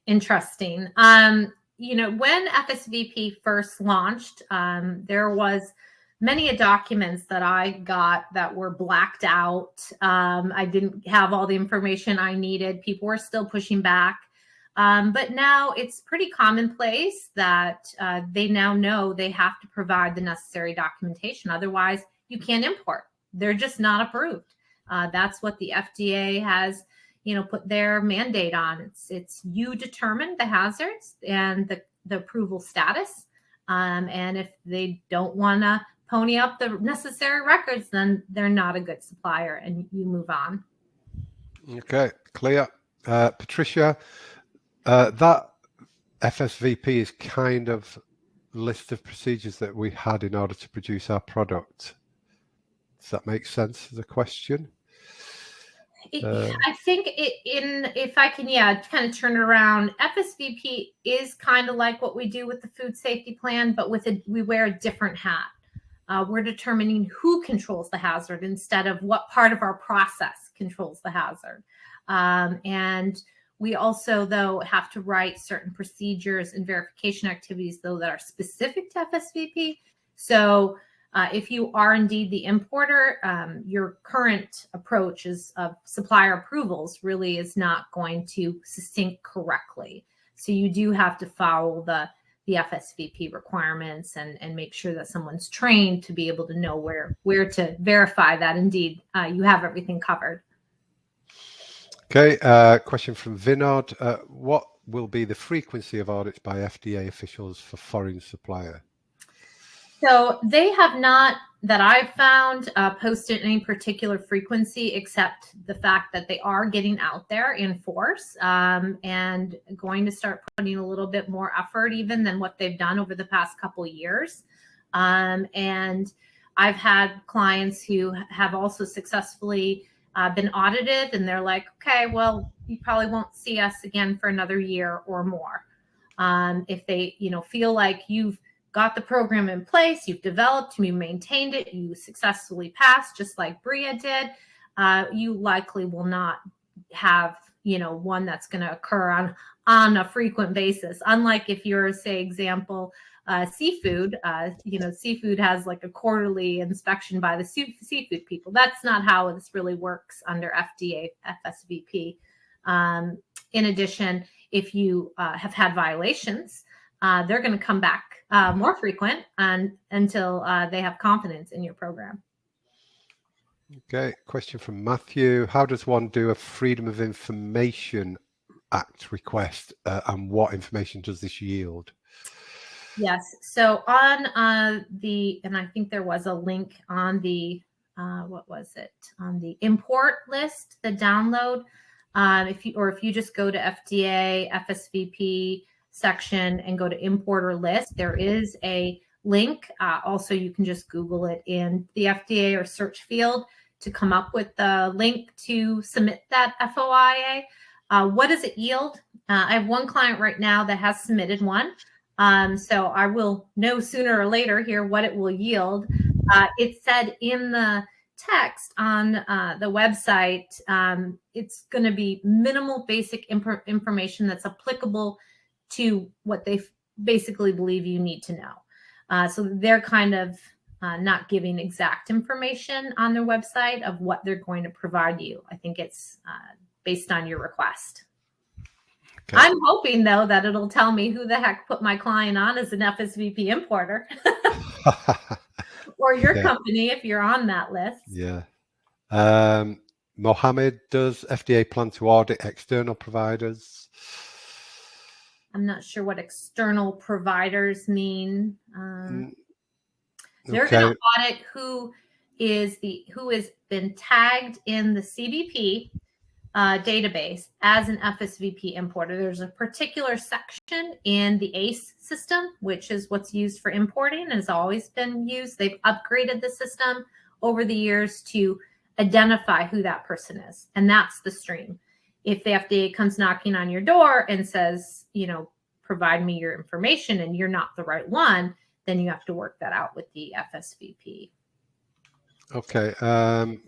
Interesting. When FSVP first launched, there was many documents that I got that were blacked out. I didn't have all the information I needed. People were still pushing back. But now it's pretty commonplace that they now know they have to provide the necessary documentation. Otherwise, you can't import. They're just not approved. That's what the FDA has, put their mandate on. It's you determine the hazards and the approval status. And if they don't want to pony up the necessary records, then they're not a good supplier, and you move on. Okay, clear. Patricia, that FSVP is kind of list of procedures that we had in order to produce our product. Does that make sense as a question? I think if I can, kind of turn it around, FSVP is kind of like what we do with the food safety plan, but we wear a different hat. We're determining who controls the hazard instead of what part of our process controls the hazard. And we also, though, have to write certain procedures and verification activities, though, that are specific to FSVP. So if you are indeed the importer, your current approach of supplier approvals really is not going to sync correctly. So you do have to follow the FSVP requirements and make sure that someone's trained to be able to know where to verify that indeed you have everything covered. Okay, question from Vinod. What will be the frequency of audits by FDA officials for foreign supplier? So they have not, that I've found, posted any particular frequency, except the fact that they are getting out there in force and going to start putting a little bit more effort even than what they've done over the past couple of years. And I've had clients who have also successfully been audited, and they're like, okay, well, you probably won't see us again for another year or more. If they, feel like you've got the program in place, you've developed, you maintained it, you successfully passed, just like Bria did, you likely will not have, one that's going to occur on a frequent basis. Unlike if you're, say, example, seafood, seafood has like a quarterly inspection by the seafood people. That's not how this really works under FDA FSVP. In addition, if you have had violations, they're going to come back more frequent until they have confidence in your program. Okay, question from Matthew. How does one do a Freedom of Information Act request and what information does this yield? Yes, so on and I think there was a link on the, on the import list, the download. If you just go to FDA FSVP section and go to Importer List, there is a link. Also, you can just Google it in the FDA or search field to come up with the link to submit that FOIA. What does it yield? I have one client right now that has submitted one. So I will know sooner or later here what it will yield. It said in the text on the website, it's going to be minimal basic information that's applicable to what they basically believe you need to know. So they're kind of not giving exact information on their website of what they're going to provide you. I think it's based on your request. Okay. I'm hoping, though, that it'll tell me who the heck put my client on as an FSVP importer. Or your company, if you're on that list. Yeah. Mohammed, does FDA plan to audit external providers? I'm not sure what external providers mean. They're going to audit who has been tagged in the CBP database as an FSVP importer. There's a particular section in the ACE system, which is what's used for importing and has always been used. They've upgraded the system over the years to identify who that person is. And that's the stream. If the FDA comes knocking on your door and says, provide me your information and you're not the right one, then you have to work that out with the FSVP. Okay,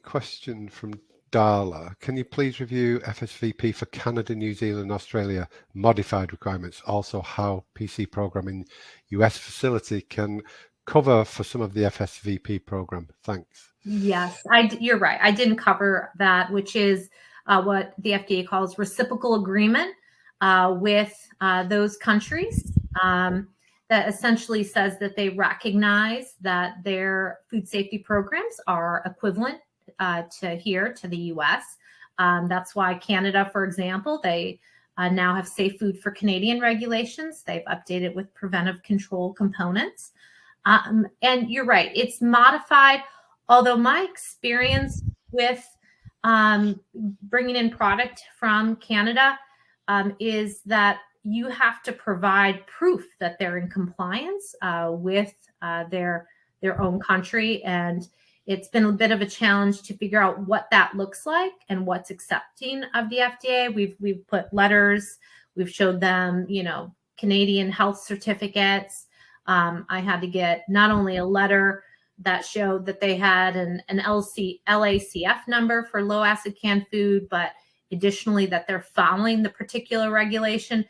question from Darla. Can you please review FSVP for Canada, New Zealand, Australia modified requirements? Also, how PC program in US facility can cover for some of the FSVP program? Thanks. Yes, you're right. I didn't cover that, which is what the FDA calls reciprocal agreement with those countries. That essentially says that they recognize that their food safety programs are equivalent to here, to the US. That's why Canada, for example, they now have Safe Food for Canadian regulations. They've updated with preventive control components. And you're right, it's modified, although my experience with bringing in product from Canada is that you have to provide proof that they're in compliance with their own country. And it's been a bit of a challenge to figure out what that looks like and what's accepting of the FDA. We've put letters, we've showed them, Canadian health certificates. I had to get not only a letter that showed that they had an LACF number for low acid canned food, but additionally that they're following the particular regulation.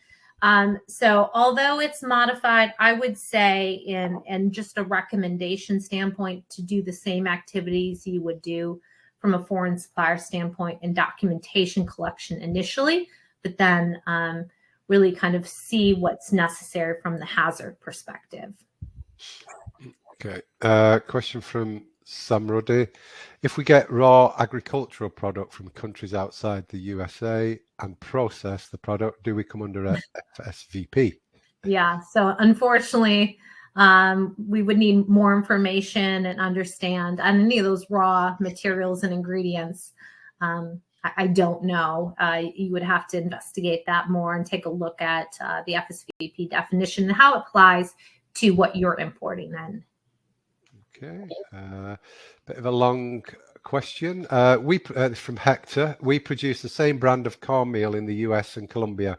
So although it's modified, I would say in just a recommendation standpoint to do the same activities you would do from a foreign supplier standpoint and documentation collection initially, but then really kind of see what's necessary from the hazard perspective. Okay. Question from Samrudi. If we get raw agricultural product from countries outside the USA and process the product, do we come under a FSVP? Yeah. So unfortunately, we would need more information and understand on any of those raw materials and ingredients. I don't know. You would have to investigate that more and take a look at the FSVP definition and how it applies to what you're importing then. Okay, bit of a long question. From Hector, we produce the same brand of cornmeal in the US and Colombia.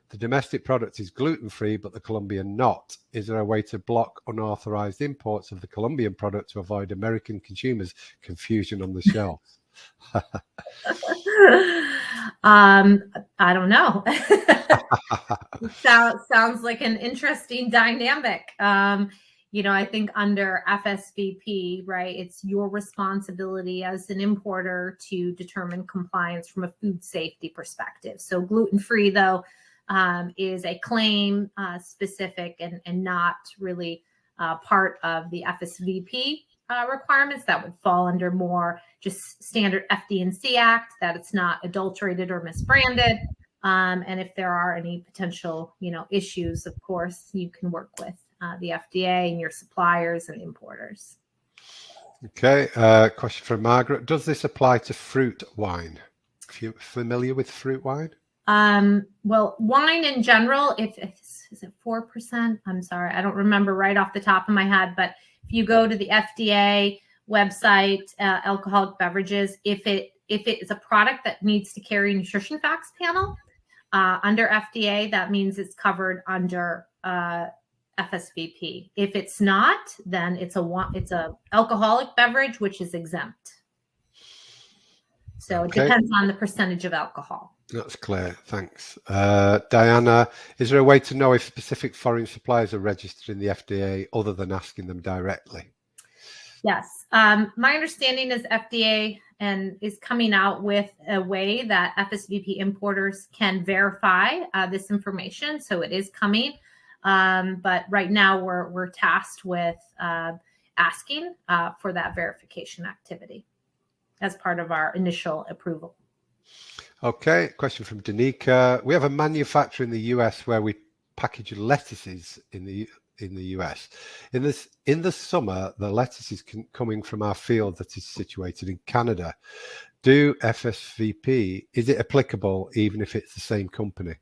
The domestic product is gluten-free, but the Colombian not. Is there a way to block unauthorized imports of the Colombian product to avoid American consumers' confusion on the shelves? I don't know. Sounds like an interesting dynamic. I think under FSVP, right, it's your responsibility as an importer to determine compliance from a food safety perspective. So gluten-free, though, is a claim specific and not really part of the FSVP requirements. That would fall under more just standard FD&C Act, that it's not adulterated or misbranded. And if there are any potential, issues, of course, you can work with the FDA and your suppliers and importers. Okay, question from Margaret. Does this apply to fruit wine? If you're familiar with fruit wine? Well, wine in general, is it 4%? I'm sorry, I don't remember right off the top of my head, but if you go to the FDA website, alcoholic beverages, if it is a product that needs to carry nutrition facts panel under FDA, that means it's covered under FSVP. If it's not, then it's a alcoholic beverage, which is exempt. So Okay. It depends on the percentage of alcohol. That's clear. Thanks. Diana, is there a way to know if specific foreign suppliers are registered in the FDA other than asking them directly? Yes. My understanding is FDA is coming out with a way that FSVP importers can verify this information. So it is coming. But right now we're tasked with asking for that verification activity as part of our initial approval. Okay. Question from Danica. We have a manufacturer in the US where we package lettuces in the US. In the summer, the lettuce is coming from our field that is situated in Canada. Do FSVP, is it applicable even if it's the same company?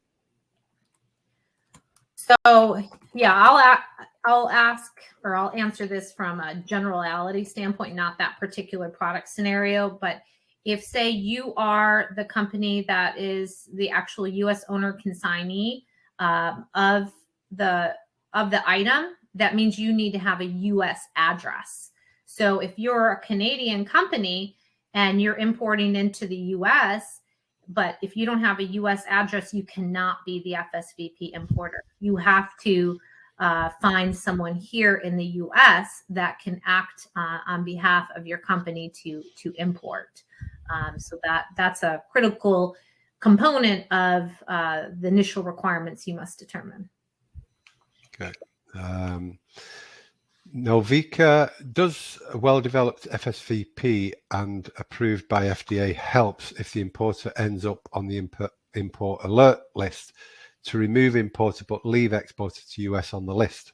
So yeah, I'll answer this from a generality standpoint, not that particular product scenario. But if, say, you are the company that is the actual U.S. owner consignee of the item, that means you need to have a U.S. address. So if you're a Canadian company and you're importing into the U.S., but if you don't have a U.S. address, you cannot be the FSVP importer. You have to find someone here in the U.S. that can act on behalf of your company to import. So that's a critical component of the initial requirements you must determine. Okay. Novika, does a well-developed FSVP and approved by FDA helps if the importer ends up on the import alert list to remove importer but leave exporter to US on the list?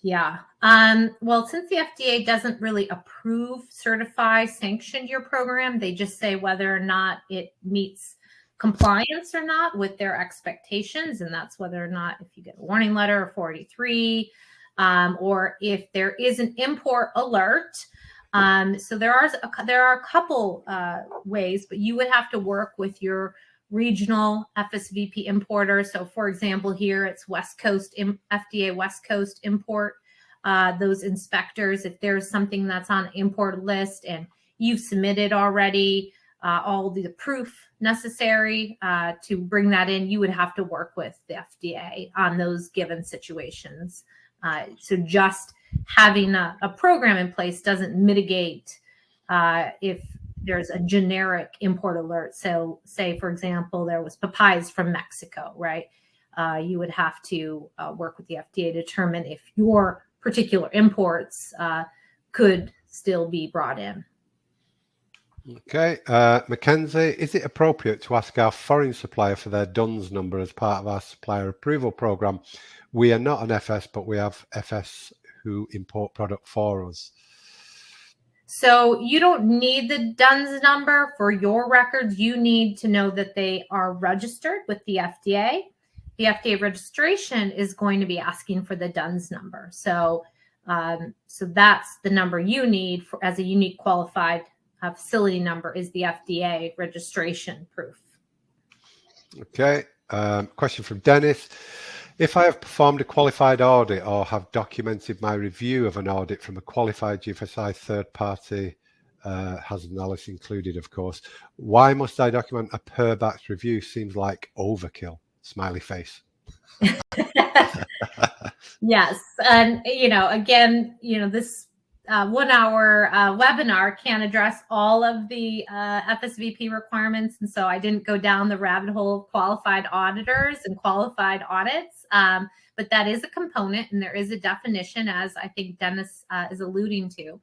Yeah. Well, since the FDA doesn't really approve, certify, sanction your program, they just say whether or not it meets compliance or not with their expectations. And that's whether or not if you get a warning letter or 483, or if there is an import alert. So there are a couple ways, but you would have to work with your regional FSVP importer. So for example, here it's West Coast, FDA West Coast import, those inspectors. If there's something that's on import list and you've submitted already all the proof necessary to bring that in, you would have to work with the FDA on those given situations. So just having a program in place doesn't mitigate if there's a generic import alert. So say, for example, there was papayas from Mexico, right? You would have to work with the FDA to determine if your particular imports could still be brought in. Okay. Mackenzie, is it appropriate to ask our foreign supplier for their DUNS number as part of our supplier approval program? We are not an FS, but we have FS who import product for us. So you don't need the DUNS number for your records. You need to know that they are registered with the FDA. The FDA registration is going to be asking for the DUNS number. So, so that's the number you need for, as a unique qualified facility number, is the FDA registration proof. Okay. Question from Dennis. If I have performed a qualified audit or have documented my review of an audit from a qualified GFSI third party, hazard analysis included, of course, why must I document a per batch review? Seems like overkill. Smiley face. Yes. And, again, this 1 hour webinar can't address all of the FSVP requirements. And so I didn't go down the rabbit hole of qualified auditors and qualified audits. But that is a component, and there is a definition, as I think Dennis is alluding to,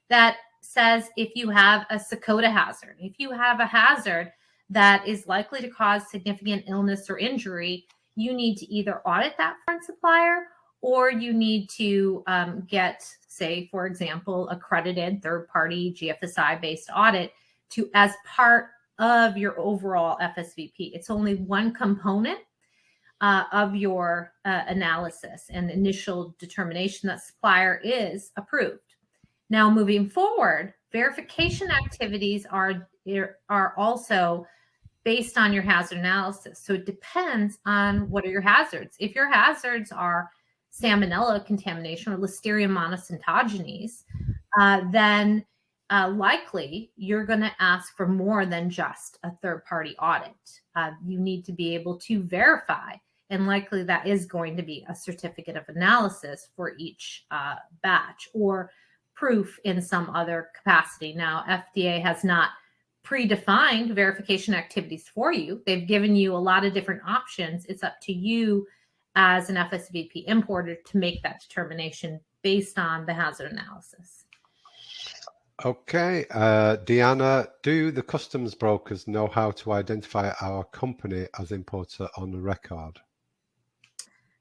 that says if you have a Sakota hazard, if you have a hazard that is likely to cause significant illness or injury, you need to either audit that foreign supplier, or you need to get, say, for example, accredited third-party GFSI-based audit as part of your overall FSVP. It's only one component of your analysis and initial determination that supplier is approved. Now, moving forward, verification activities are also based on your hazard analysis. So it depends on what are your hazards. If your hazards are salmonella contamination or Listeria monocytogenes, then likely you're going to ask for more than just a third-party audit. You need to be able to verify, and likely that is going to be a certificate of analysis for each batch or proof in some other capacity. Now, FDA has not predefined verification activities for you. They've given you a lot of different options. It's up to you as an FSVP importer to make that determination based on the hazard analysis. Okay. Deanna, do the customs brokers know how to identify our company as importer on the record?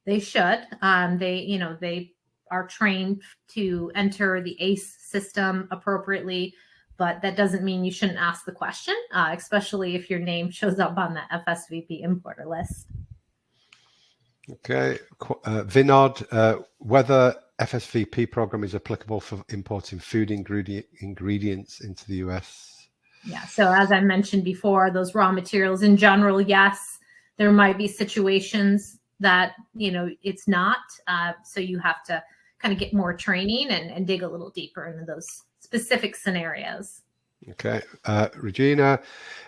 They should. They are trained to enter the ACE system appropriately, but that doesn't mean you shouldn't ask the question, especially if your name shows up on the FSVP importer list. Okay. Vinod, whether FSVP program is applicable for importing food ingredients into the US? Yeah, so as I mentioned before, those raw materials in general, yes, there might be situations that, it's not. So you have to kind of get more training and dig a little deeper into those specific scenarios. Okay, Regina,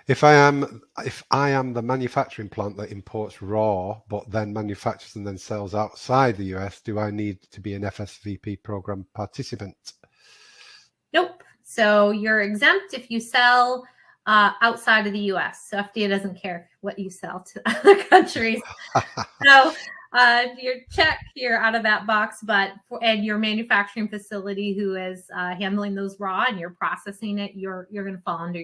if I am the manufacturing plant that imports raw, but then manufactures and then sells outside the US, do I need to be an FSVP program participant? Nope. So you're exempt if you sell outside of the US. So FDA doesn't care what you sell to other countries. So you're out of that box, and your manufacturing facility who is handling those raw and you're processing it, you're going to fall under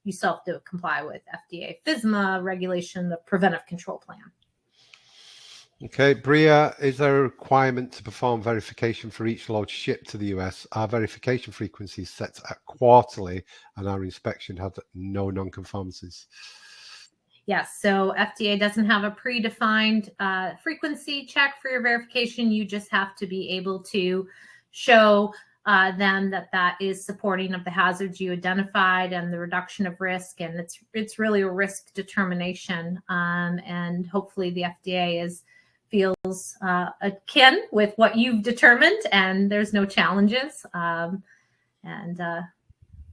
you still have to comply with FDA FSMA regulation, the Preventive Control Plan. Okay, Bria, is there a requirement to perform verification for each load shipped to the US? Our verification frequency is set at quarterly and our inspection had no non-conformances. Yes, so FDA doesn't have a predefined frequency check for your verification. You just have to be able to show them that is supporting of the hazards you identified and the reduction of risk. And it's really a risk determination. And hopefully the FDA feels akin with what you've determined and there's no challenges.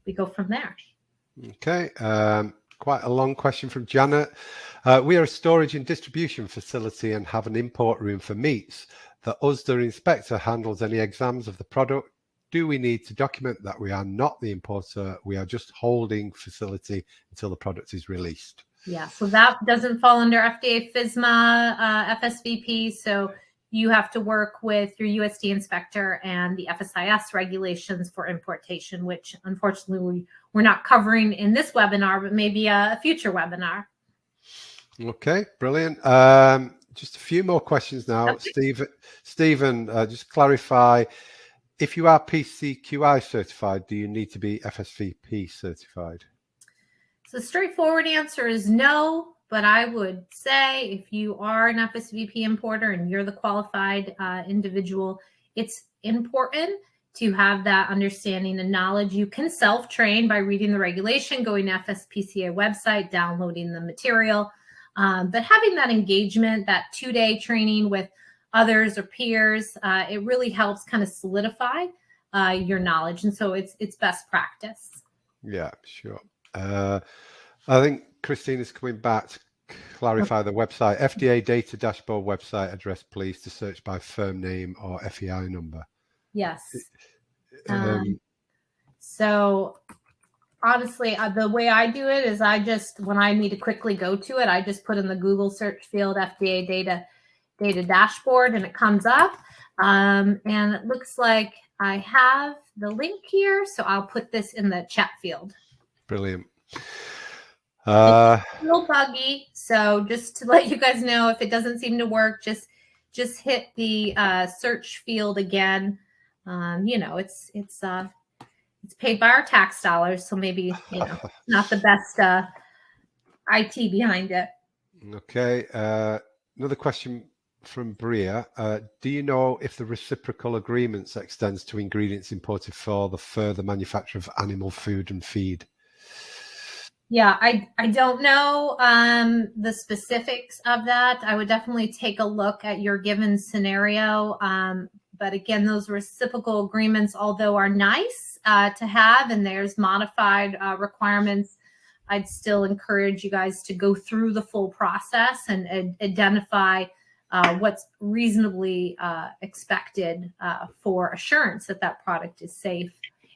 We go from there. Okay. Quite a long question from Janet. We are a storage and distribution facility and have an import room for meats. The USDA inspector handles any exams of the product. Do we need to document that we are not the importer? We are just holding facility until the product is released. Yeah, so that doesn't fall under FDA FSMA, FSVP. So you have to work with your USD inspector and the FSIS regulations for importation, which unfortunately we're not covering in this webinar, but maybe a future webinar. Okay, brilliant. Just a few more questions now. Okay. Stephen, just clarify, if you are PCQI certified, do you need to be FSVP certified? So the straightforward answer is no. But I would say if you are an FSVP importer and you're the qualified individual, it's important to have that understanding and knowledge. You can self-train by reading the regulation, going to FSPCA website, downloading the material. But having that engagement, that 2-day training with others or peers, it really helps kind of solidify your knowledge. And so it's best practice. Yeah, sure. I think Christine is coming back to clarify the website. FDA Data Dashboard website address, please, to search by firm name or FEI number. Yes. So honestly, the way I do it is when I need to quickly go to it, I just put in the Google search field FDA Data Dashboard and it comes up. And it looks like I have the link here. So I'll put this in the chat field. Brilliant. It's a little buggy, so just to let you guys know, if it doesn't seem to work, just hit the search field again. It's paid by our tax dollars, so maybe not the best IT behind it. Okay. Another question from Bria. Do you know if the reciprocal agreements extends to ingredients imported for the further manufacture of animal food and feed? Yeah, I don't know the specifics of that. I would definitely take a look at your given scenario. But again, those reciprocal agreements, although are nice to have, and there's modified requirements, I'd still encourage you guys to go through the full process and identify what's reasonably expected for assurance that product is safe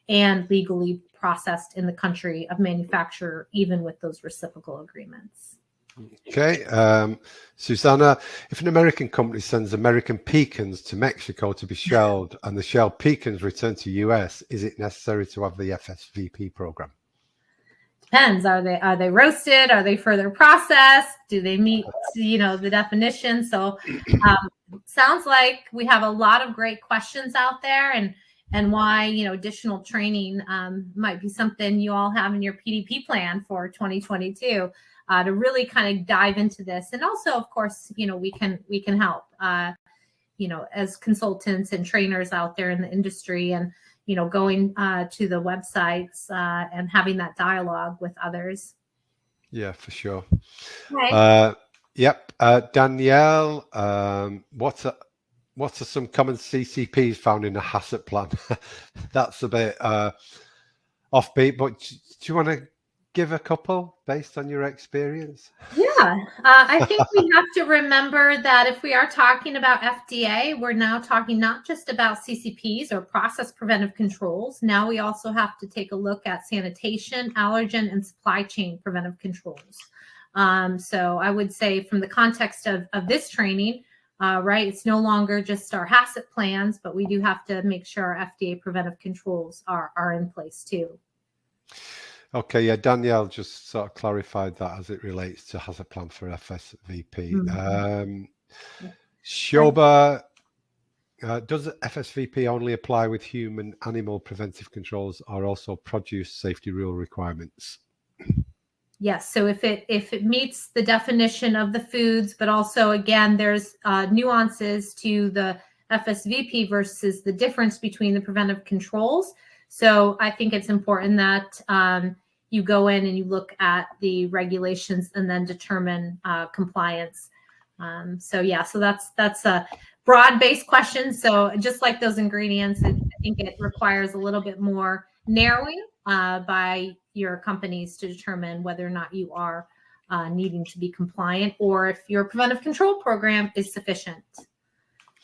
and legally processed in the country of manufacture, even with those reciprocal agreements. Okay. Susanna, if an American company sends American pecans to Mexico to be shelled and the shelled pecans return to US, is it necessary to have the FSVP program? Depends. Are they roasted? Are they further processed? Do they meet, the definition? So sounds like we have a lot of great questions out there, and why, additional training might be something you all have in your PDP plan for 2022 to really kind of dive into this. And also, of course, we can help, as consultants and trainers out there in the industry, and, going to the websites and having that dialogue with others. Yeah, for sure. Okay. Yep. Danielle, what are some common CCPs found in a HACCP plan? That's a bit offbeat, but do you want to give a couple based on your experience? Yeah, I think we have to remember that if we are talking about FDA, we're now talking not just about CCPs or process preventive controls. Now we also have to take a look at sanitation, allergen, and supply chain preventive controls. So I would say from the context of this training, right, it's no longer just our HACCP plans, but we do have to make sure our FDA preventive controls are in place too. Okay, yeah, Danielle just sort of clarified that as it relates to HACCP plan for FSVP. Shoba, does FSVP only apply with human animal preventive controls or also produce safety rule requirements? Yes, so if it meets the definition of the foods, but also again, there's nuances to the FSVP versus the difference between the preventive controls. So I think it's important that you go in and you look at the regulations and then determine compliance. So that's a broad-based question. So just like those ingredients, I think it requires a little bit more narrowing by your companies to determine whether or not you are needing to be compliant or if your preventive control program is sufficient.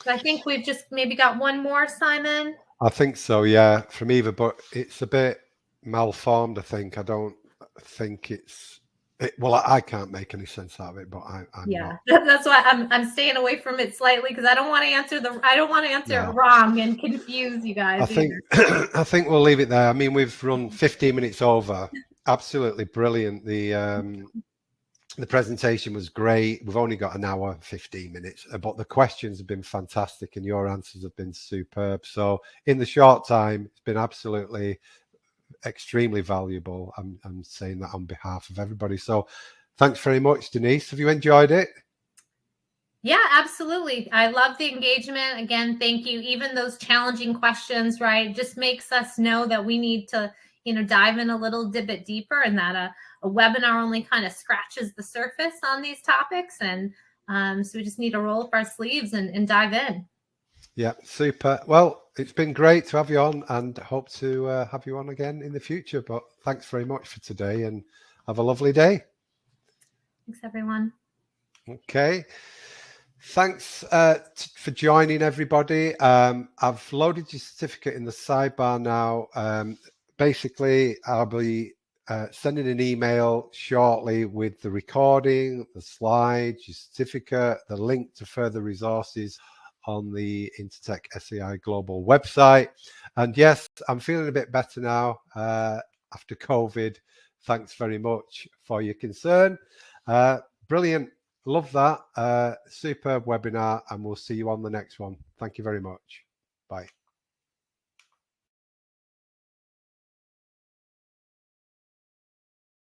So I think we've just maybe got one more, Simon. I think so, yeah, from Eva, but it's a bit malformed, I think. I don't think well, I can't make any sense out of it, but I'm not. That's why I'm staying away from it slightly because I don't want to answer it wrong and confuse you guys. I think we'll leave it there. I mean, we've run 15 minutes over. Absolutely brilliant. The presentation was great. We've only got an hour, 15 minutes, but the questions have been fantastic and your answers have been superb. So in the short time, it's been absolutely extremely valuable. I'm saying that on behalf of everybody. So thanks very much, Denise. Have you enjoyed it? Yeah, absolutely. I love the engagement. Again, thank you. Even those challenging questions, right, just makes us know that we need to, dive in a little bit deeper, and that a webinar only kind of scratches the surface on these topics. And so we just need to roll up our sleeves and dive in. Yeah, super. Well, it's been great to have you on and hope to have you on again in the future. But thanks very much for today and have a lovely day. Thanks, everyone. Okay. Thanks for joining, everybody. I've loaded your certificate in the sidebar now. Basically, I'll be sending an email shortly with the recording, the slides, your certificate, the link to further resources on the Intertech SAI Global website. And yes, I'm feeling a bit better now after COVID. Thanks very much for your concern. Brilliant. Love that. Superb webinar, and we'll see you on the next one. Thank you very much. Bye.